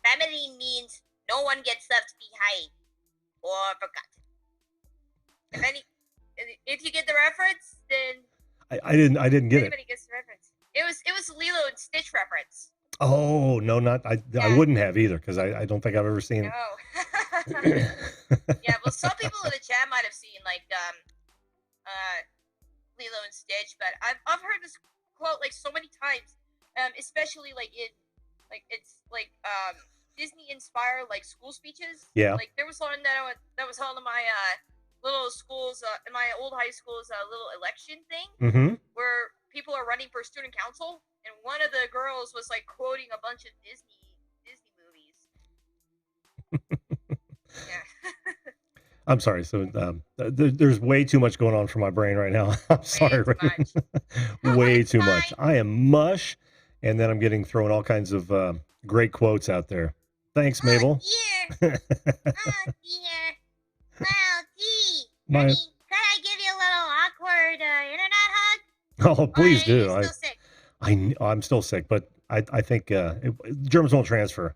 Family means no one gets left behind or forgotten. If you get the reference, then I didn't get it. anybody gets the reference. It was Lilo and Stitch reference. Oh no, not I. I Yeah. wouldn't have either because I don't think I've ever seen. No. Yeah, well, some people in the chat might have seen like Lilo and Stitch, but I've heard this quote like so many times, especially like it's like Disney inspired like school speeches. Yeah. Like there was one that was held in my little schools in my old high school's little election thing Mm-hmm. where people are running for student council, and one of the girls was like quoting a bunch of Disney movies. Yeah. I'm sorry. So there's way too much going on for my brain right now. I'm sorry, too Raven. much. Way It's too much. fine. I am mush, and then I'm getting thrown all kinds of great quotes out there. Thanks, Mabel. Oh dear. Oh dear. Well, gee. My- Honey, could I give you a little awkward internet hug? Oh, please Or are you do. still sick? I'm still sick, but I think germs won't transfer.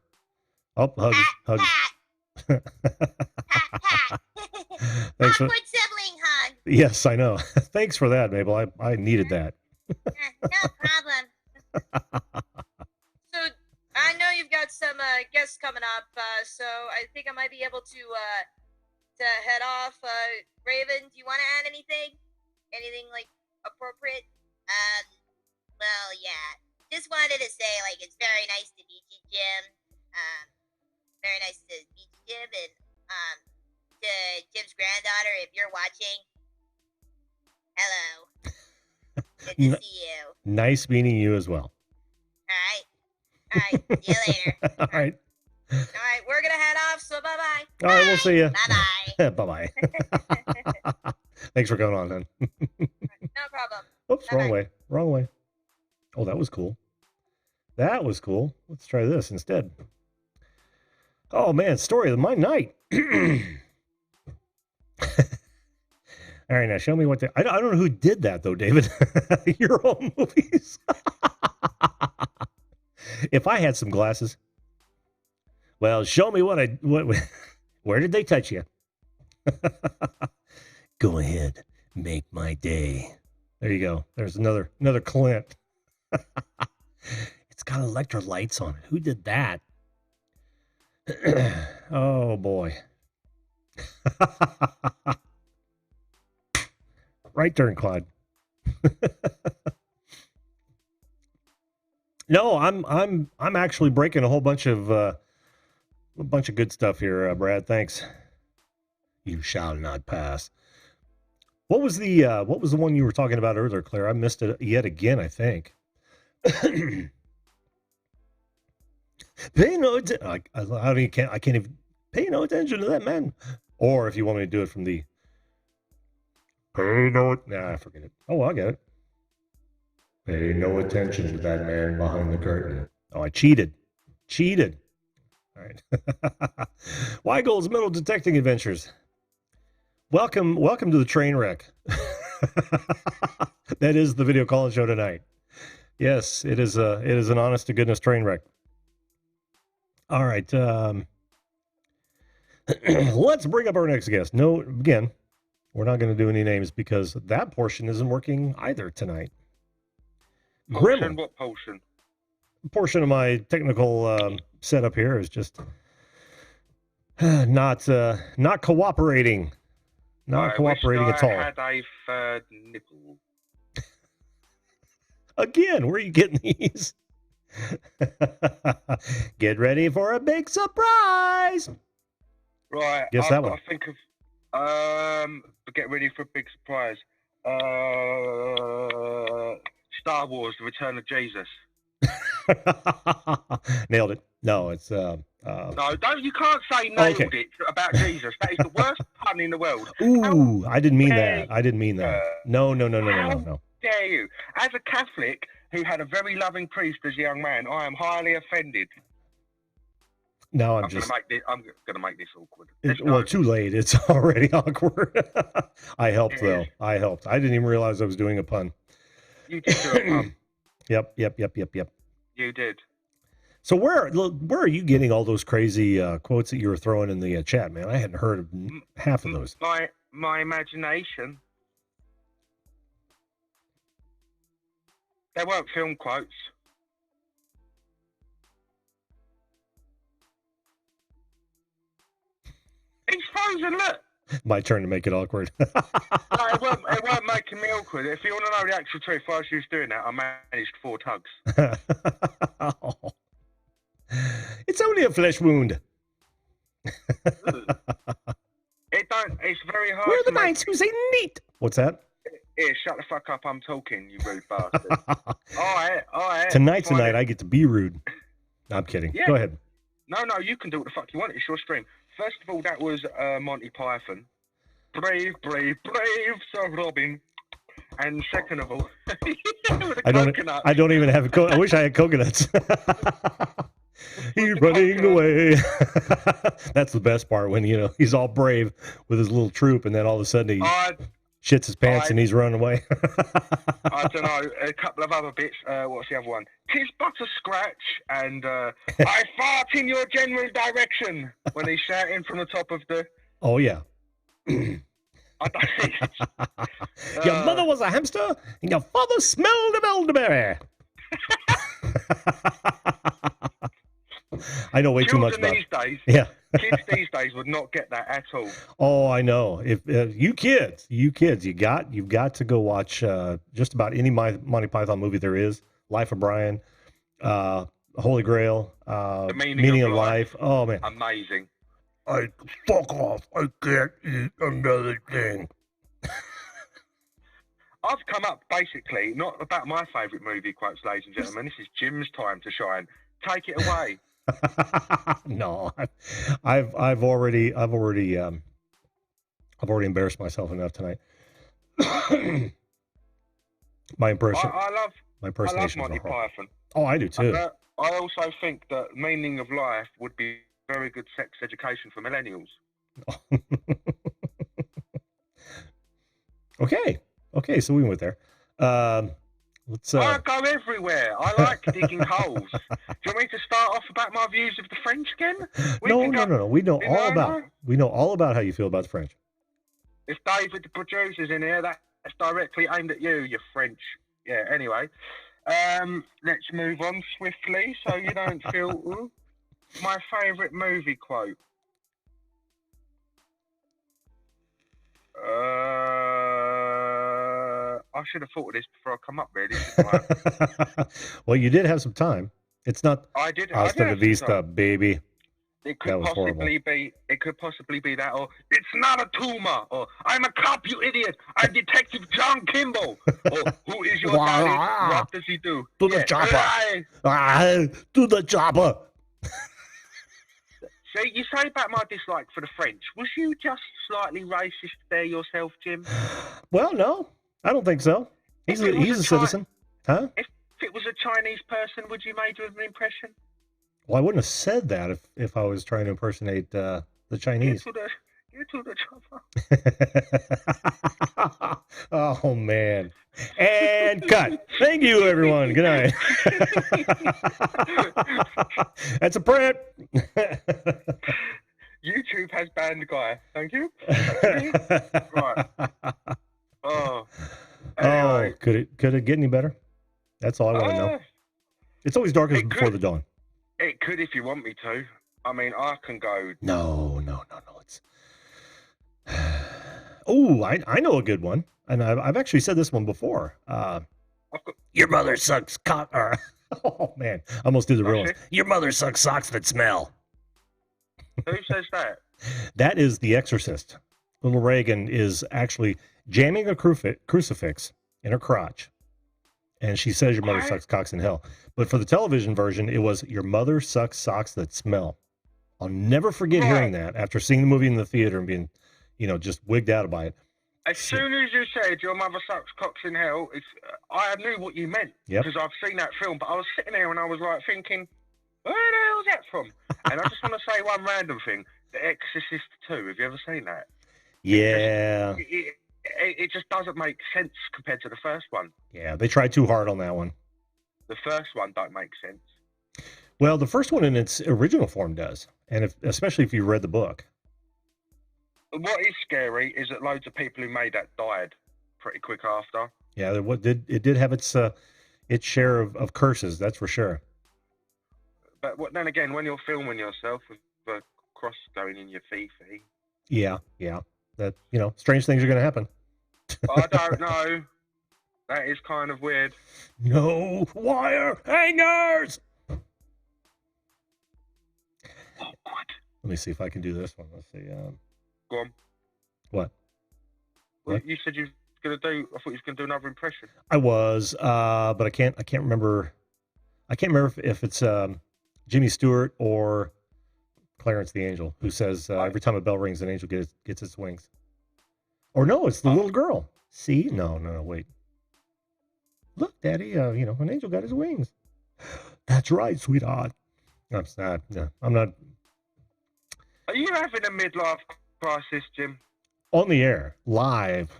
Oh, hugs. Pat, pat. Pat, pat. Thanks for, Awkward sibling hug. yes, I know. Thanks for that, Mabel. I needed that. No problem. So I know you've got some guests coming up, so I think I might be able to head off. Raven, do you want to add anything? Anything like appropriate? Well, yeah. Just wanted to say, like, it's very nice to meet you, Jim. Very nice to meet you, Jim, and to Jim's granddaughter, if you're watching, hello. Good to N- see you. Nice meeting you as well. All right. See you later. All right. right, we're gonna head off. So bye bye. All right, we'll see you. Bye bye. Bye-bye. Thanks for coming on, then. No problem. Oops, wrong Bye-bye. way. Wrong way. Oh, that was cool. That was cool. Let's try this instead. Oh, man. Story of my night. All right, now show me what I don't know who did that, though, David. Your own movies. If I had some glasses. Well, show me what where did they touch you? Go ahead. Make my day. There you go. There's another Clint. It's got electrolytes on it. Who did that? Oh boy. Right turn, Clyde. No, I'm actually breaking a whole bunch of good stuff here, Brad. Thanks. You shall not pass. What was the one you were talking about earlier, Claire? I missed it yet again, I think. Pay no attention. I can't even pay no attention to that man. Or if you want me to do it from the nah, forget it. Oh, I get it. Pay no attention to that man behind the curtain. Oh, I cheated. All right. Weigel's Metal Detecting Adventures. Welcome to the train wreck. That is the video call-in show tonight. Yes, it is an honest to goodness train wreck. All right. Let's bring up our next guest. No, again, we're not going to do any names because that portion isn't working either tonight. Portion? What portion? Portion of my technical setup here is just not cooperating. Not cooperating at all. I had a third nipple. Again, where are you getting these? Get ready for a big surprise. Right. Guess I've that got one. to think of get ready for a big surprise. Star Wars: The Return of Jesus. Nailed it. No, it's No, you can't say nailed it about Jesus. That is the worst pun in the world. Ooh, I didn't mean dare that. I didn't mean that. No. How dare you? As a Catholic who had a very loving priest as a young man, I am highly offended. Now I'm gonna make this awkward. Well, too late. It's already awkward. I helped though. I helped. I didn't even realize I was doing a pun. You did do a pun. Yep. You did. So where are you getting all those crazy quotes that you were throwing in the chat, man? I hadn't heard of half of those. My imagination. They weren't film quotes. He's frozen, look. My turn to make it awkward. No, it weren't making me awkward. If you want to know the actual truth, while she was doing that, I managed 4 tugs. Oh. It's only a flesh wound. It's very hard. We're the knights who say neat. What's that? Here, shut the fuck up. I'm talking, you rude bastard. All right. Tonight's the night I get to be rude. No, I'm kidding. Yeah. Go ahead. No, you can do what the fuck you want. It's your stream. First of all, that was Monty Python. Brave, Sir Robin. And second of all, I don't even have I wish I had coconuts. He's running away. That's the best part when, he's all brave with his little troop and then all of a sudden he shits his pants and he's running away. I don't know. A couple of other bits. What's the other one? 'Tis but a scratch and I fart in your general direction when he's shouting from the top of the... Oh, yeah. I don't Your mother was a hamster and your father smelled of elderberry. I know way too much about it. Yeah. Kids these days would not get that at all. Oh, I know. If you kids, you've got to go watch just about any Monty Python movie there is. Life of Brian, Holy Grail, The Meaning of Life. Oh man, amazing. Fuck off! I can't eat another thing. I've come up basically not about my favourite movie quotes, ladies and gentlemen. This is Jim's time to shine. Take it away. No, I've already embarrassed myself enough tonight. My impression, I love my I love impersonations Monty are horrible. Python. Oh, I do too. I also think that meaning of life would be very good sex education for millennials. Okay, so we went there. Let's. I go everywhere. I like digging holes. Do you want me to start off about my views of the French again? No. We know all about. know. We know all about how you feel about the French. If David, the producer's in here, that's directly aimed at you, you French. Yeah. Anyway, let's move on swiftly so you don't feel. Ooh. My favourite movie quote. I should have thought of this before I come up, really. Shouldn't I? Well, you did have some time. It's not I did. Hasta la have some vista, time. baby. It That could was horrible. possibly be. It could possibly be that, or it's not a tumor, or I'm a cop, you idiot. I'm Detective John Kimball. Or who is your daddy? What does he do? To the chopper. To the chopper. See, you say about my dislike for the French. Was you just slightly racist there yourself, Jim? Well, no, I don't think so. He's If it was a a citizen, huh? If it was a Chinese person, would you made an impression? Well, I wouldn't have said that if I was trying to impersonate the Chinese. Get to the chopper. Oh man! And cut. Thank you, everyone. Good night. That's a print. YouTube has banned Guy. Thank you. Right. Oh. Anyway. Oh, could it get any better? That's all I want to know. It's always darkest it before could. the dawn. It could if you want me to. I mean, I can go. No. It's. Oh, I know a good one, and I've actually said this one before. Your mother sucks cock. Oh man, I almost did the real one. Your mother sucks socks that smell. Who says that? That is The Exorcist. Little Reagan is actually jamming a crucifix in her crotch, and she says your mother sucks cocks in hell. But for the television version, it was your mother sucks socks that smell. I'll never forget hearing that after seeing the movie in the theater and being, just wigged out by it. As soon as you said your mother sucks cocks in hell, I knew what you meant because I've seen that film. But I was sitting there and I was like thinking, where the hell's that from? And I just want to say one random thing: The Exorcist 2. Have you ever seen that? Yeah. It just doesn't make sense compared to the first one. Yeah, they tried too hard on that one. The first one don't make sense. Well, the first one in its original form does, and especially if you read the book. What is scary is that loads of people who made that died pretty quick after. Yeah, it did have its share of curses, that's for sure. But then again, when you're filming yourself with the cross going in your fifi. Yeah, that strange things are going to happen. I don't know. That is kind of weird. No wire hangers. Let me see if I can do this one. Let's see. Go on. What? Well, you said you were going to do. I thought you was going to do another impression. I was, but I can't remember. I can't remember if it's Jimmy Stewart or Clarence the Angel who says every time a bell rings, an angel gets its wings. Or no, it's the little girl. See? No, wait. Look, Daddy. An angel got his wings. That's right, sweetheart. I'm sad. Yeah, I'm not. Are you having a midlife crisis, Jim? On the air, live.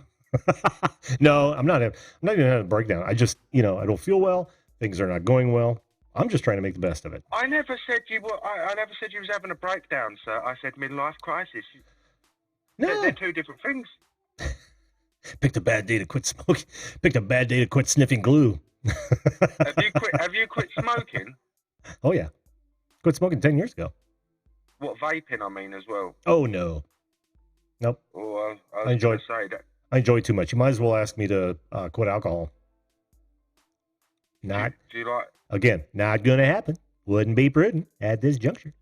No, I'm not even having a breakdown. I just, I don't feel well. Things are not going well. I'm just trying to make the best of it. I never said you were. I never said you was having a breakdown, sir. I said midlife crisis. No, they're two different things. Picked a bad day to quit smoking. Picked a bad day to quit sniffing glue. Have you quit smoking? Oh yeah, quit smoking 10 years ago. What, vaping? I mean, as well. Oh no, nope. Oh, I enjoy say that. I enjoy too much. You might as well ask me to quit alcohol. Not. Do you like? Again, not gonna happen. Wouldn't be prudent at this juncture.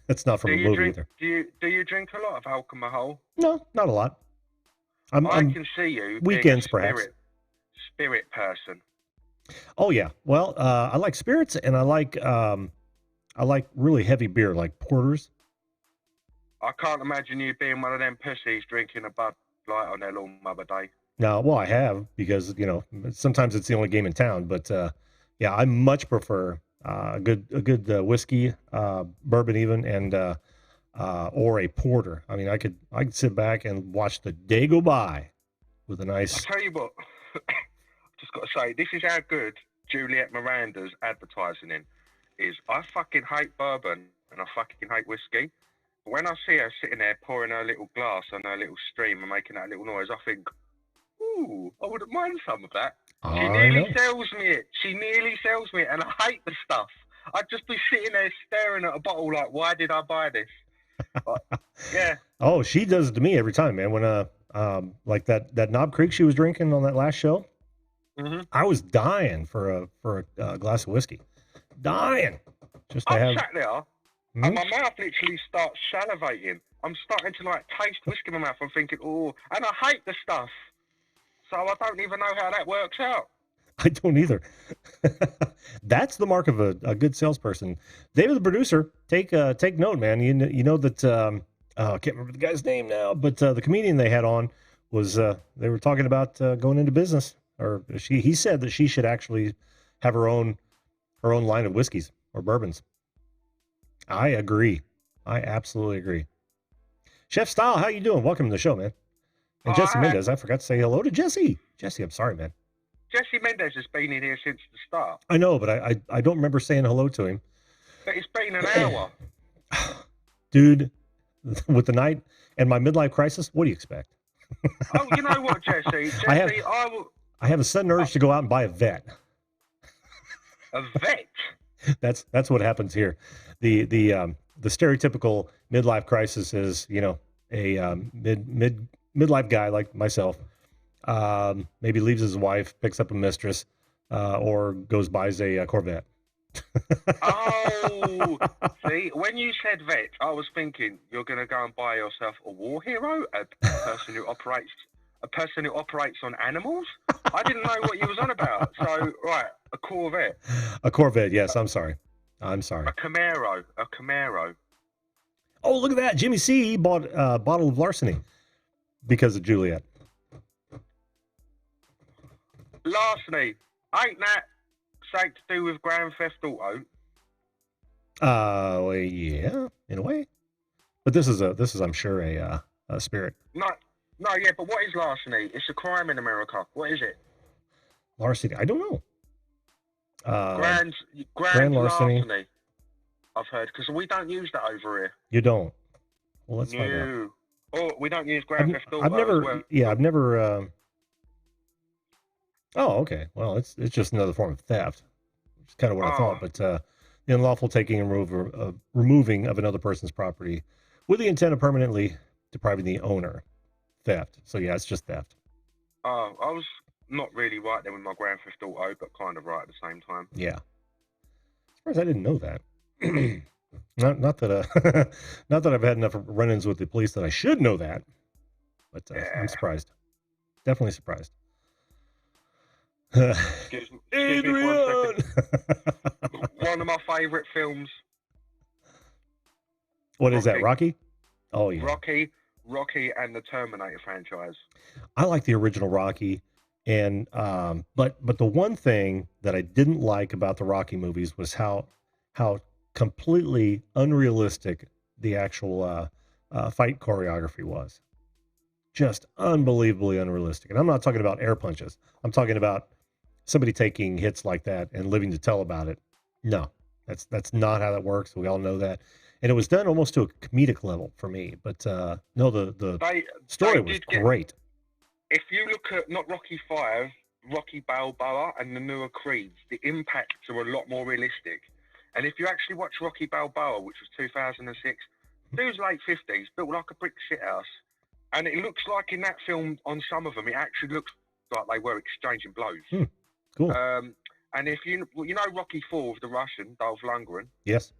That's not from a movie either. Do you drink a lot of alcohol? No, not a lot. I can see you. Weekends, being a perhaps. Spirit person. Oh yeah. Well, I like spirits and I like I like really heavy beer, like porters. I can't imagine you being one of them pussies drinking a Bud Light on their little Mother Day. No, well, I have because sometimes it's the only game in town. But yeah, I much prefer a good whiskey, bourbon even, and or a porter. I mean, I could sit back and watch the day go by with a nice. I'll tell you what, just got to say, this is how good Juliet Miranda's advertising is. I fucking hate bourbon and I fucking hate whiskey. But when I see her sitting there pouring her little glass on her little stream and making that little noise, I think, ooh, I wouldn't mind some of that. She nearly sells me it. She nearly sells me it, and I hate the stuff. I'd just be sitting there staring at a bottle like, why did I buy this? But, yeah. Oh, she does it to me every time, man. When like that Knob Creek she was drinking on that last show, I was dying for a glass of whiskey, dying just to have. Sat there, and my mouth literally starts salivating. I'm starting to like taste whiskey in my mouth. I'm thinking, oh, and I hate the stuff. So I don't even know how that works out. I don't either. That's the mark of a good salesperson. David, the producer, take note, man. You know that I can't remember the guy's name now, but the comedian they had on was they were talking about going into business, or he said that she should actually have her own line of whiskeys or bourbons. I agree. I absolutely agree. Chef Style, how you doing? Welcome to the show, man. And Jesse Mendez, I forgot to say hello to Jesse. Jesse, I'm sorry, man. Jesse Mendez has been in here since the start. I know, but I don't remember saying hello to him. But it's been an hour. Dude, with the night and my midlife crisis, what do you expect? Oh, you know what, Jesse? I have a sudden urge to go out and buy a vet. A vet? That's what happens here. The stereotypical midlife crisis is, a midlife guy like myself, maybe leaves his wife, picks up a mistress, or goes buys a Corvette. Oh, see, when you said vet, I was thinking you're going to go and buy yourself a war hero, a person who operates on animals. I didn't know what you was on about. So, right, a Corvette. A Corvette, yes. I'm sorry. A Camaro. Oh, look at that. Jimmy C bought a bottle of larceny because of Juliet. Larceny. Ain't that something to do with Grand Theft Auto? Well, yeah, in a way. But this is I'm sure a spirit. No, yeah, but what is larceny? It's a crime in America. What is it? Larceny. I don't know. Grand larceny. I've heard, because we don't use that over here. You don't? Well, let's find out. Oh, we don't use Grand Theft Auto. I've never. Oh, okay. Well, it's just another form of theft. It's kind of what I thought. But the unlawful taking and removing of another person's property with the intent of permanently depriving the owner. Theft. So yeah, it's just theft. I was not really right there with my Grand Theft Auto, but kind of right at the same time. Yeah. As far as I didn't know that. not that I've had enough run-ins with the police that I should know that, but I'm surprised. Definitely surprised. Excuse me for 1 second. One of my favorite films. What is that? Rocky? Oh yeah. Rocky and the Terminator franchise. I like the original Rocky, and but the one thing that I didn't like about the Rocky movies was how completely unrealistic the actual fight choreography was. Just unbelievably unrealistic. And I'm not talking about air punches. I'm talking about somebody taking hits like that and living to tell about it. No, that's not how that works. We all know that. And it was done almost to a comedic level for me. But no, the story was great. If you look at not Rocky V, Rocky Balboa and the newer Creeds, the impacts are a lot more realistic. And if you actually watch Rocky Balboa, which was 2006, it was late 50s, built like a brick shithouse. And it looks like in that film, on some of them, it actually looks like they were exchanging blows. Cool. And if you know Rocky IV with the Russian, Dolph Lundgren? Yes.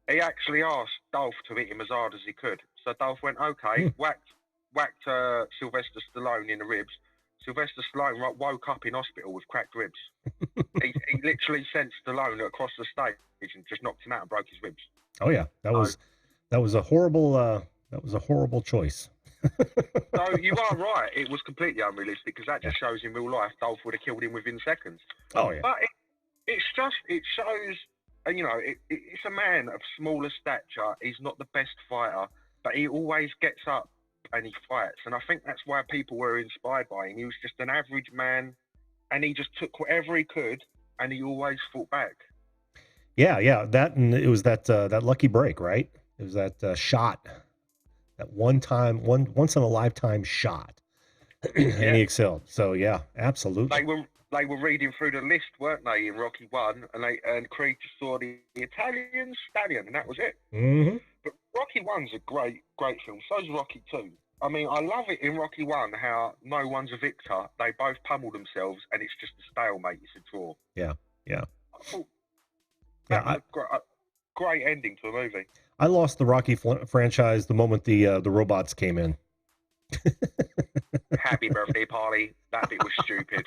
He actually asked Dolph to hit him as hard as he could. So Dolph went, okay, whacked Sylvester Stallone in the ribs. Sylvester Stallone woke up in hospital with cracked ribs. he literally sent Stallone across the stage and just knocked him out and broke his ribs. Oh yeah, that was a horrible choice. So you are right. It was completely unrealistic because that just shows in real life Dolph would have killed him within seconds. Oh yeah. But it shows, you know, it's a man of smaller stature. He's not the best fighter, but he always gets up and he fights. And I think that's why people were inspired by him. He was just an average man, and he just took whatever he could, and he always fought back. Yeah. That, and it was that lucky break, right? It was that shot, that once in a lifetime shot, and he excelled. So yeah, absolutely. They were reading through the list, weren't they, in Rocky 1, and Creed just saw the Italian stallion, and that was it. Mm-hmm. But Rocky 1's a great film. So's Rocky 2. I mean, I love it in Rocky 1 how no one's a victor. They both pummel themselves, and it's just a stalemate. It's a draw. Yeah. I thought that was a great ending to a movie. I lost the Rocky franchise the moment the robots came in. Happy birthday, Polly. That bit was stupid.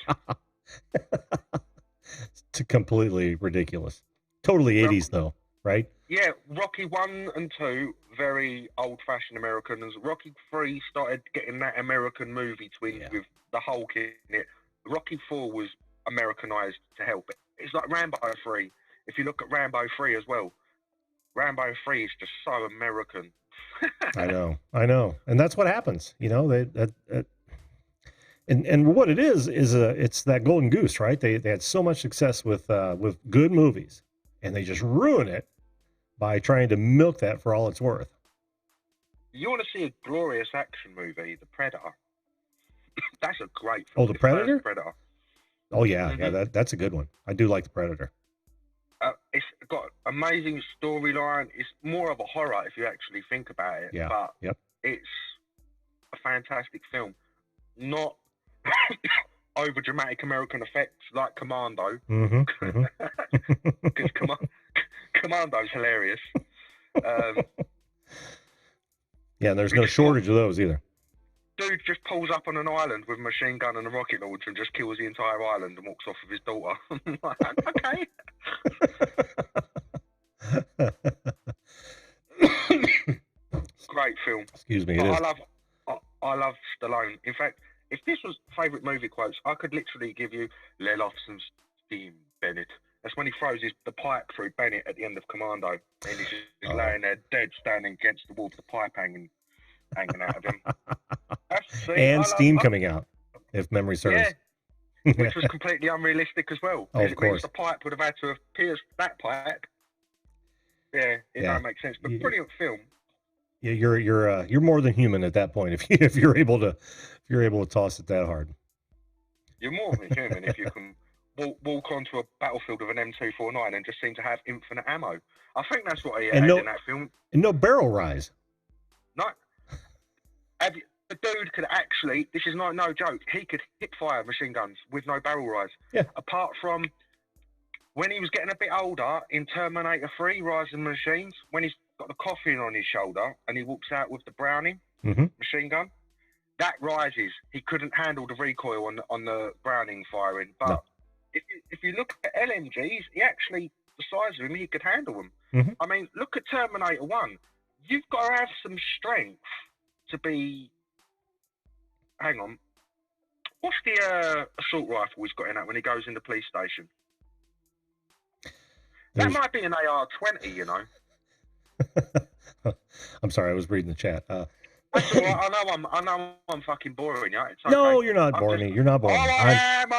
It's completely ridiculous. Totally 80s though, right? Yeah, Rocky 1 and 2, very old-fashioned Americans. Rocky 3 started getting that American movie twinge with the Hulk in it. Rocky 4 was Americanized to help it. It's like Rambo 3. If you look at Rambo 3 as well, Rambo 3 is just so American. I know. And that's what happens, you know, and what it is it's that golden goose, right? They had so much success with good movies, and they just ruin it by trying to milk that for all it's worth. You want to see a glorious action movie, The Predator? That's a great film. Oh, The Predator? Predator. Oh yeah, yeah, that's a good one. I do like The Predator. It's got amazing storyline. It's more of a horror if you actually think about it. Yeah. But it's a fantastic film. Not over dramatic American effects like Commando. Mm-hmm. Because Commando's hilarious. Yeah, and there's no shortage of those either. Dude just pulls up on an island with a machine gun and a rocket launcher and just kills the entire island and walks off with his daughter. I'm like, okay. Great film. Excuse me. I love Stallone. In fact, if this was favourite movie quotes, I could literally give you "Let off some steam, Bennett." That's when he throws the pipe through Bennett at the end of Commando, and he's just laying there dead, standing against the wall with the pipe hanging out of him. And steam coming out, if memory serves. Yeah, which was completely unrealistic as well. Oh, of course. The pipe would have had to have pierced that pipe. Yeah, it don't make sense. But brilliant film. Yeah, you're more than human at that point if you're able to toss it that hard. You're more than human if you can walk onto a battlefield with an M249 and just seem to have infinite ammo. I think that's what he had in that film. And no barrel rise. No. The dude could actually, this is no joke, he could hip fire machine guns with no barrel rise. Yeah. Apart from when he was getting a bit older in Terminator 3, Rise of the Machines, when he's got the coffin on his shoulder and he walks out with the Browning machine gun, that rises. He couldn't handle the recoil on the Browning firing. But if you look at LMGs, he actually, the size of him, he could handle them. Mm-hmm. I mean, look at Terminator 1. You've got to have some strength to be... Hang on. What's the assault rifle he's got in that when he goes in the police station? That might be an AR-20, you know. I'm sorry, I was reading the chat. That's all right. I know I'm fucking boring you. It's okay. No, you're not boring me. You're not boring me. I am.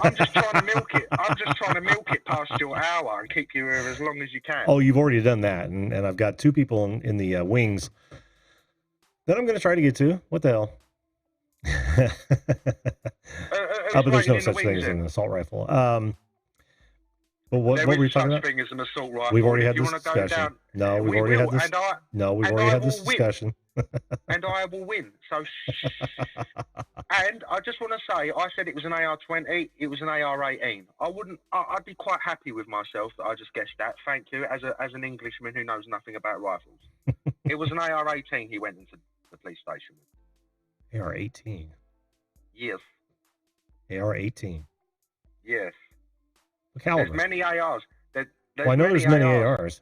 I'm just trying to milk it. I'm just trying to milk it past your hour and keep you here as long as you can. Oh, you've already done that, and I've got two people in the wings that I'm going to try to get to. What the hell? But there's no such thing as an assault rifle. But what were we talking about? Thing as an assault rifle. We've already had this discussion. No, we've already had this. No, we've already had this discussion. And I will win. So, and I just want to say, I said it was an AR-20. It was an AR-18. I'd be quite happy with myself that I just guessed that. Thank you, as an Englishman who knows nothing about rifles. It was an AR-18. He went into the police station with. AR-18. Yes. AR-18. Yes. What caliber? There's many ARs. Well, I know there's many ARs.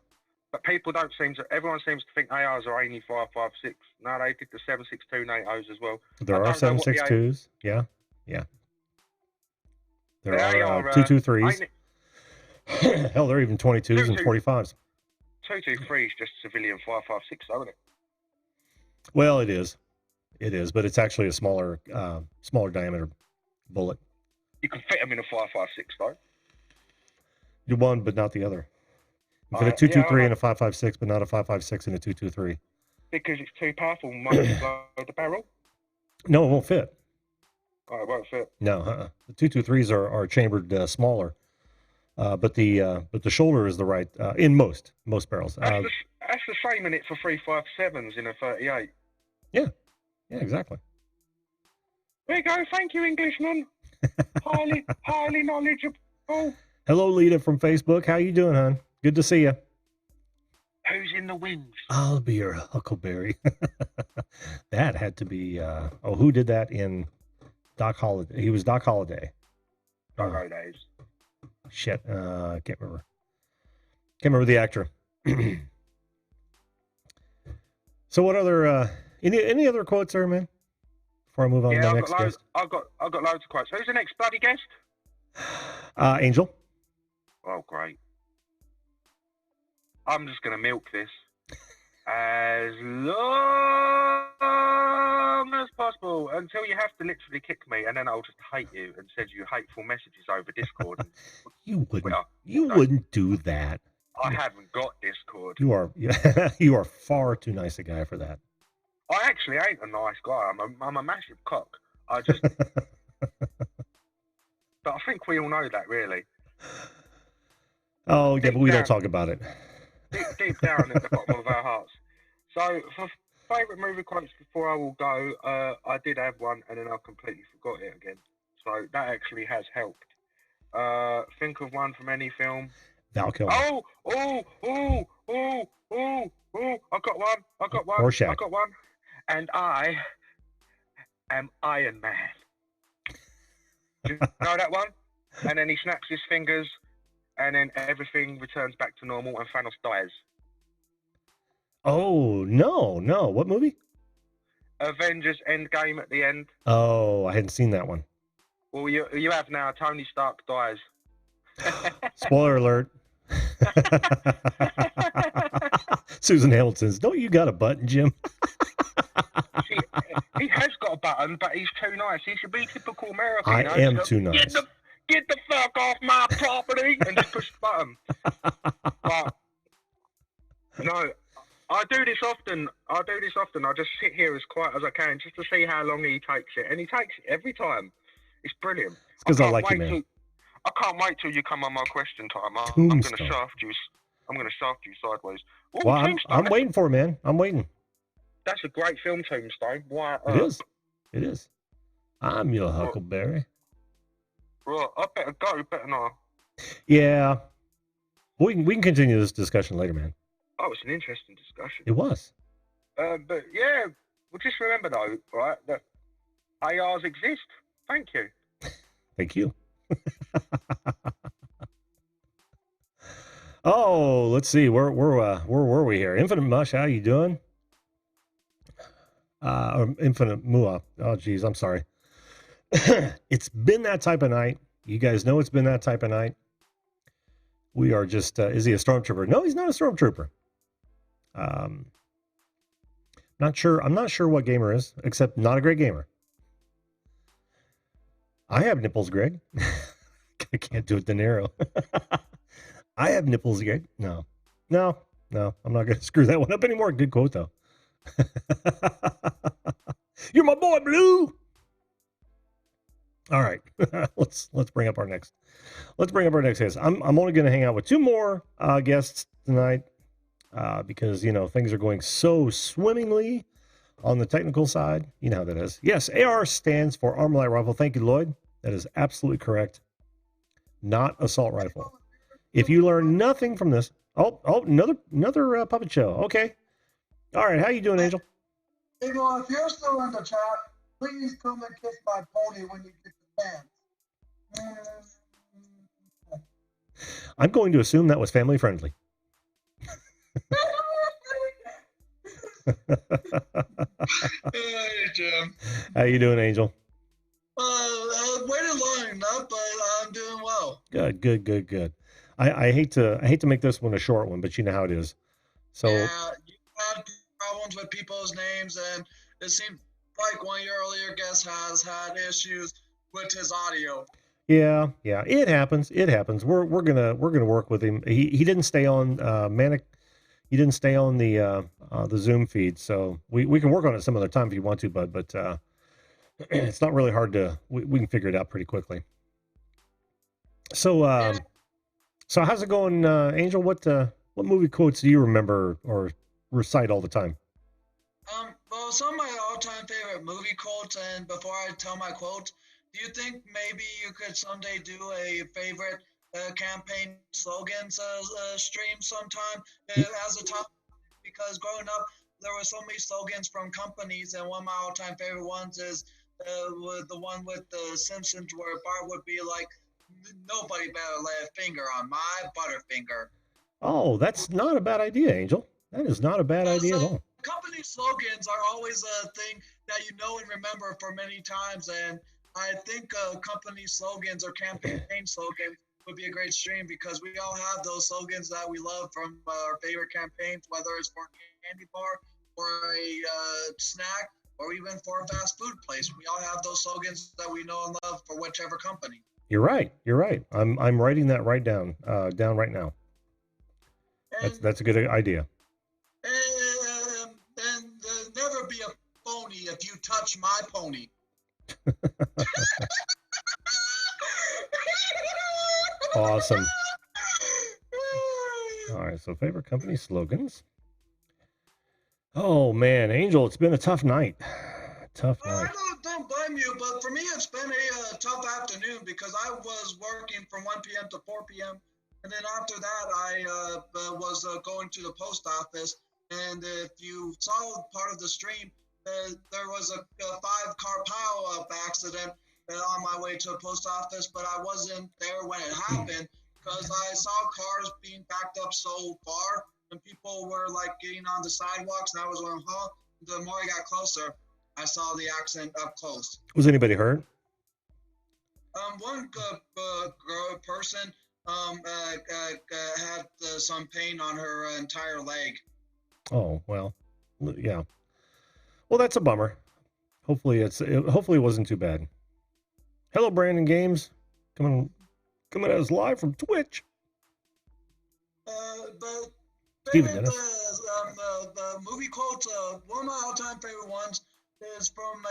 But people don't seem to. Everyone seems to think ARs are only 5.56. No, they did the 7.62 NATOs as well. There are 7.62s. Yeah. There are 223s. Hell, there are even 22s and 45s. 223 is just civilian 5.56, though, isn't it? Well, it is, but it's actually a smaller diameter bullet. You can fit them in a 5.56, though. You one, but not the other. You fit a 223 and a 5.56, but not a 5.56 and a 223. Because it's too powerful. Might explode the barrel. No, it won't fit. Oh, it won't fit. No, the 223s are chambered smaller, but the shoulder is the right in most barrels. That's the same in it for 3.57s in a 38. Yeah, exactly. There you go. Thank you, Englishman. highly knowledgeable. Hello, Lita from Facebook. How you doing, hon? Good to see you. Who's in the wings? I'll be your Huckleberry. That had to be. Who did that in Doc Holliday? He was Doc Holliday. Doc Hollidays. Shit. Can't remember. Can't remember the actor. So, what other? Any other quotes there, man? Before I move on to the next guest. I've got loads of quotes. Who's the next bloody guest? Angel. Oh, great. I'm just going to milk this as long as possible until you have to literally kick me, and then I'll just hate you and send you hateful messages over Discord. You wouldn't do that. I haven't got Discord. You are far too nice a guy for that. I actually ain't a nice guy. I'm a massive cock. But I think we all know that, really. Oh, yeah, but we don't talk about it. Deep down at the bottom of our hearts. So, for favourite movie quotes before I will go, I did have one and then I completely forgot it again. So, that actually has helped. Think of one from any film. Val Kilmer. Oh, I got one. Rorschach. I got one. And I am Iron Man. Do you know that one? And then he snaps his fingers, and then everything returns back to normal, and Thanos dies. Oh, no. What movie? Avengers Endgame at the end. Oh, I hadn't seen that one. Well, you have now. Tony Stark dies. Spoiler alert. Susan Hamilton's, don't you got a button, Jim? See, he has got a button, but he's too nice. He should be typical American. I am too nice. Get the fuck off my property and just push the button. But no, I do this often. I just sit here as quiet as I can just to see how long he takes it, and he takes it every time. It's brilliant. It's because I like you, man. I can't wait till you come on my question time. I'm going to shaft you. I'm going to shaft you sideways. Ooh, well, I'm waiting for it, man. I'm waiting. That's a great film, Tombstone. Why? It is. I'm your Huckleberry. Right, I better go, better not. Yeah. We can continue this discussion later, man. Oh, it's an interesting discussion. It was. But yeah, well, just remember though, right, that ARs exist. Thank you. Thank you. Oh, let's see. Where were we here? Infinite Mush, how you doing? Infinite Mua. Oh, geez, I'm sorry. It's been that type of night. You guys know it's been that type of night. We are just, is he a stormtrooper? No, he's not a stormtrooper. I'm not sure what gamer is, except not a great gamer. I have nipples, Greg. I can't do it, De Niro. I have nipples, Greg. No, I'm not going to screw that one up anymore. Good quote, though. You're my boy, Blue. All right, let's bring up our next. Let's bring up our next guest. I'm only going to hang out with two more guests tonight because things are going so swimmingly on the technical side. You know how that is. Yes, AR stands for Armor Light Rifle. Thank you, Lloyd. That is absolutely correct. Not assault rifle. If you learn nothing from this, another puppet show. Okay. All right. How you doing, Angel? Eagle, if you're still in the chat, please come and kiss my pony when you get the chance. I'm going to assume that was family friendly. Hey, Jim. How you doing, Angel? Waited long enough, but I'm doing well. Good. I hate to make this one a short one, but you know how it is. So yeah, you had problems with people's names, and it seems like one of your earlier guests has had issues with his audio. Yeah, it happens. We're gonna work with him. He didn't stay on Manic. He didn't stay on the Zoom feed, so we can work on it some other time if you want to, bud. But it's not really hard to. We can figure it out pretty quickly. So so how's it going, Angel? What movie quotes do you remember or recite all the time? Well, some of my all-time favorite movie quotes, and before I tell my quotes, do you think maybe you could someday do a favorite campaign slogans stream sometime as a topic? Because growing up, there were so many slogans from companies, and one of my all-time favorite ones is the one with the Simpsons where Bart would be like, "Nobody better lay a finger on my Butterfinger." Oh, that's not a bad idea, Angel. That is not a bad idea at all. Company slogans are always a thing that you know and remember for many times, and I think company slogans or campaign slogans would be a great stream because we all have those slogans that we love from our favorite campaigns, whether it's for a candy bar or a snack or even for a fast food place. We all have those slogans that we know and love for whichever company. You're right. I'm writing that down right now. That's a good idea. And never be a phony if you touch my pony. Awesome. All right, so favorite company slogans. Oh man, Angel, it's been a tough night. I don't blame you, but for me it's been a tough afternoon because I was working from 1 p.m. to 4 p.m. and then after that I was going to the post office. And if you saw part of the stream, there was a 5-car pile-up accident on my way to the post office, but I wasn't there when it happened because I saw cars being backed up so far and people were like getting on the sidewalks and I was going, huh? The more I got closer, I saw the accident up close. Was anybody hurt? One person had some pain on her entire leg. Oh, well, yeah. Well, that's a bummer. Hopefully it wasn't too bad. Hello, Brandon Games. Coming at us live from Twitch. The movie quote, one of my all-time favorite ones is from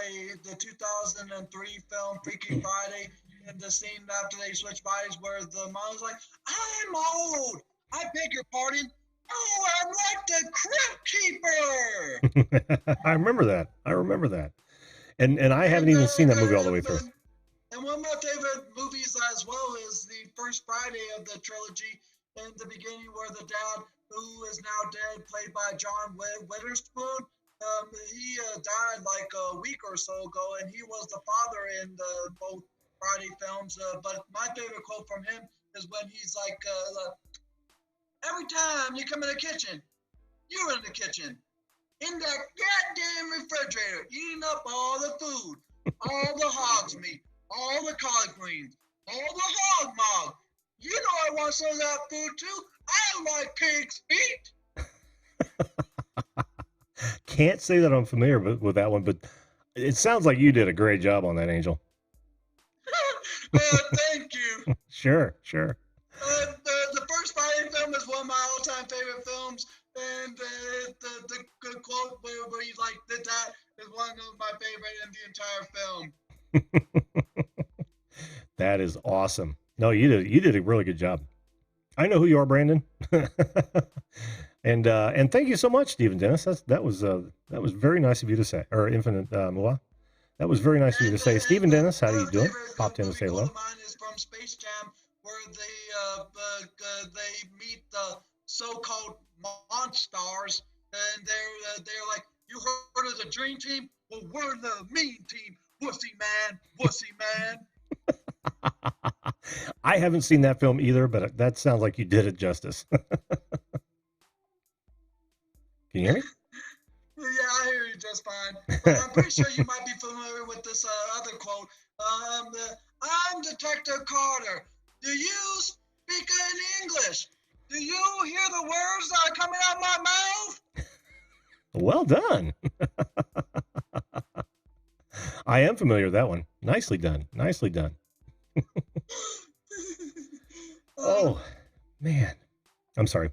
the 2003 film Freaky Friday, and the scene after they switch bodies where the mom's like, "I'm old. I beg your pardon. Oh, I'm like the Crypt Keeper." I remember that. And I haven't even seen that movie all the way through. And one of my favorite movies as well is the first Friday of the trilogy, in the beginning where the dad, who is now dead, played by John Witherspoon, he died like a week or so ago, and he was the father in both Friday films. But my favorite quote from him is when he's like, "Every time you come in the kitchen, you're in the kitchen, in that goddamn refrigerator, eating up all the food, all the hog's meat, all the collard greens, all the hog mog. You know I want some of that food too. I like pig's feet." Can't say that I'm familiar with that one, but it sounds like you did a great job on that, Angel. Thank you. Sure. The first Friday film is one of my all-time favorite films, and the good quote where he like did that is one of my favorite in the entire film. That is awesome. No, you did a really good job. I know who you are, Brandon. And thank you so much, Stephen Dennis. That was very nice of you to say, or Infinite Mua. That was very nice of you to say. Stephen Dennis, how are you doing? Popped in to say hello. Mine is from Space Jam, where they meet the so-called Monstars, and they're like, "You heard of the Dream Team? Well, we're the Mean Team, wussy man." I haven't seen that film either, but that sounds like you did it justice. Can you hear me? Yeah, I hear you just fine. But I'm pretty sure you might be familiar with this other quote. I'm Detective Carter. Do you speak in English? Do you hear the words that are coming out of my mouth? Well done. I am familiar with that one. Nicely done. Nicely done. Oh, man. I'm sorry.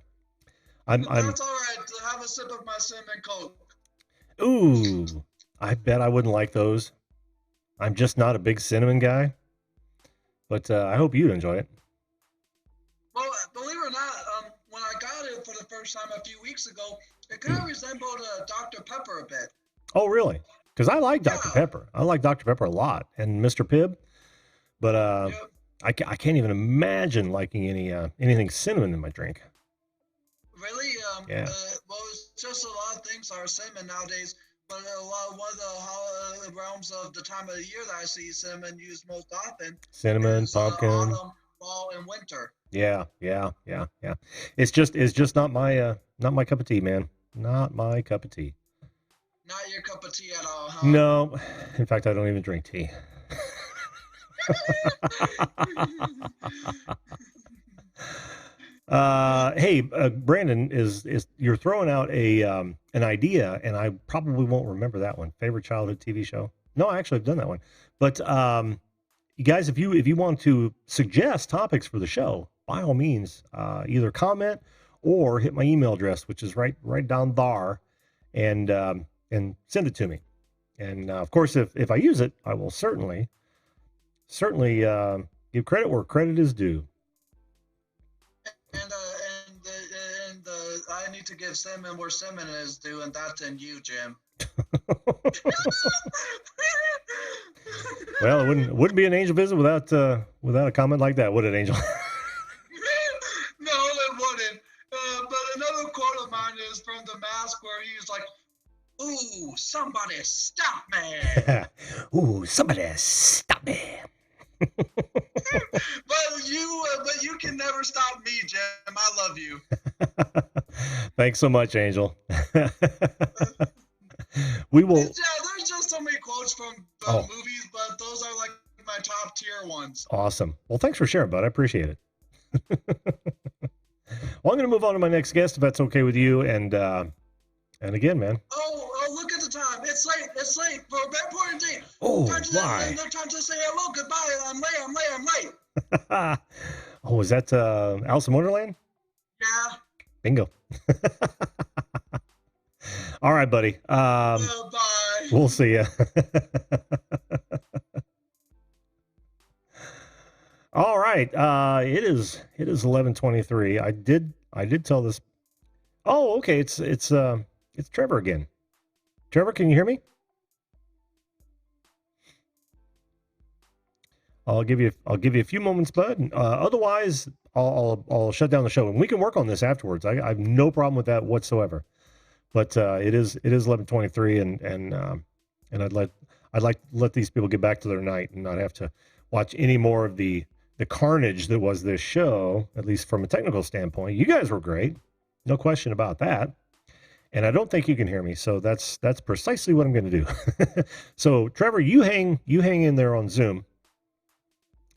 That's all right. Have a sip of my cinnamon Coke. Ooh, I bet I wouldn't like those. I'm just not a big cinnamon guy, but I hope you'd enjoy it. Well, believe it or not, when I got it for the first time a few weeks ago, it kind of resembled Dr. Pepper a bit. Oh, really? Because I like Dr. Pepper. I like Dr. Pepper a lot, and Mr. Pibb, but I can't even imagine liking anything cinnamon in my drink. Really? Yeah. Well, it's just a lot of things are cinnamon nowadays, but one of the realms of the time of the year that I see cinnamon used most often. Cinnamon, pumpkin. Autumn, fall, and winter. Yeah. It's just not my cup of tea, man. Not my cup of tea. Not your cup of tea at all, huh? No. In fact, I don't even drink tea. Hey, Brandon, is you're throwing out an idea, and I probably won't remember that one. Favorite childhood TV show? No, I actually have done that one. But you guys, if you want to suggest topics for the show, by all means, either comment or hit my email address, which is right down there, and send it to me. And of course, if I use it, I will certainly give credit where credit is due. And I need to give cinnamon where cinnamon is due, and that's in you, Jim. Well, it wouldn't be an angel visit without a comment like that, would it, Angel? No, it wouldn't. But another quote of mine is from The Mask, where he's like, "Ooh, somebody stop me!" Ooh, somebody stop me! But you can never stop me, Jim. I love you. Thanks so much, Angel. We will. Yeah, there's just so many quotes from movies, but those are like my top tier ones. Awesome. Well, thanks for sharing, bud. I appreciate it. Well, I'm going to move on to my next guest, if that's okay with you. And again, man. Oh, look at the time. It's late. It's late for a very important date. Oh, why? No time to say hello, goodbye. I'm late. Oh, is that Alice in Wonderland? Yeah. Bingo. All right, buddy. Bye. We'll see ya. All right. It is 11:23. I did tell this. Oh, okay. It's Trevor again. Trevor, can you hear me? I'll give you a few moments, bud. Otherwise, I'll shut down the show, and we can work on this afterwards. I have no problem with that whatsoever. But it is 11:23, and I'd like to let these people get back to their night and not have to watch any more of the carnage that was this show. At least from a technical standpoint, you guys were great, no question about that. And I don't think you can hear me, so that's precisely what I'm going to do. So, Trevor, you hang in there on Zoom,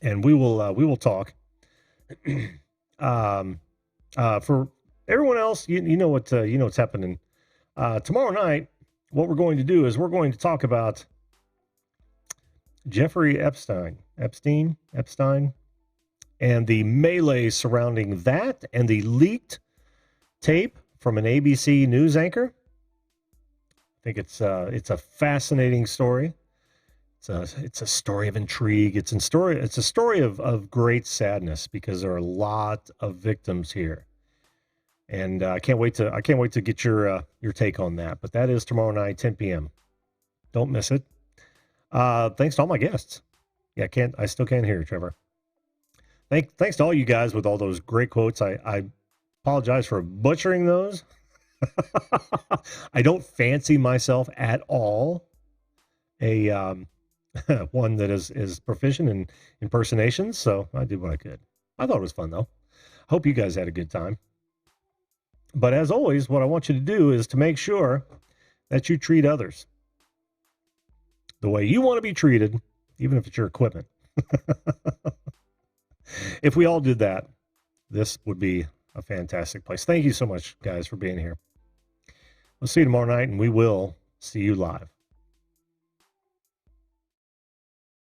and we will talk. For everyone else, you know what's happening. Tomorrow night, what we're going to do is we're going to talk about Jeffrey Epstein, and the melee surrounding that, and the leaked tape from an ABC news anchor. I think it's a fascinating story. It's a story of intrigue. It's a story of great sadness, because there are a lot of victims here. And I can't wait to get your take on that. But that is tomorrow night, 10 p.m. Don't miss it. Thanks to all my guests. Yeah, I still can't hear you, Trevor. Thanks to all you guys with all those great quotes. I apologize for butchering those. I don't fancy myself at all a one that is proficient in impersonations. So I did what I could. I thought it was fun, though. Hope you guys had a good time. But as always, what I want you to do is to make sure that you treat others the way you want to be treated, even if it's your equipment. If we all did that, this would be a fantastic place. Thank you so much, guys, for being here. We'll see you tomorrow night, and we will see you live.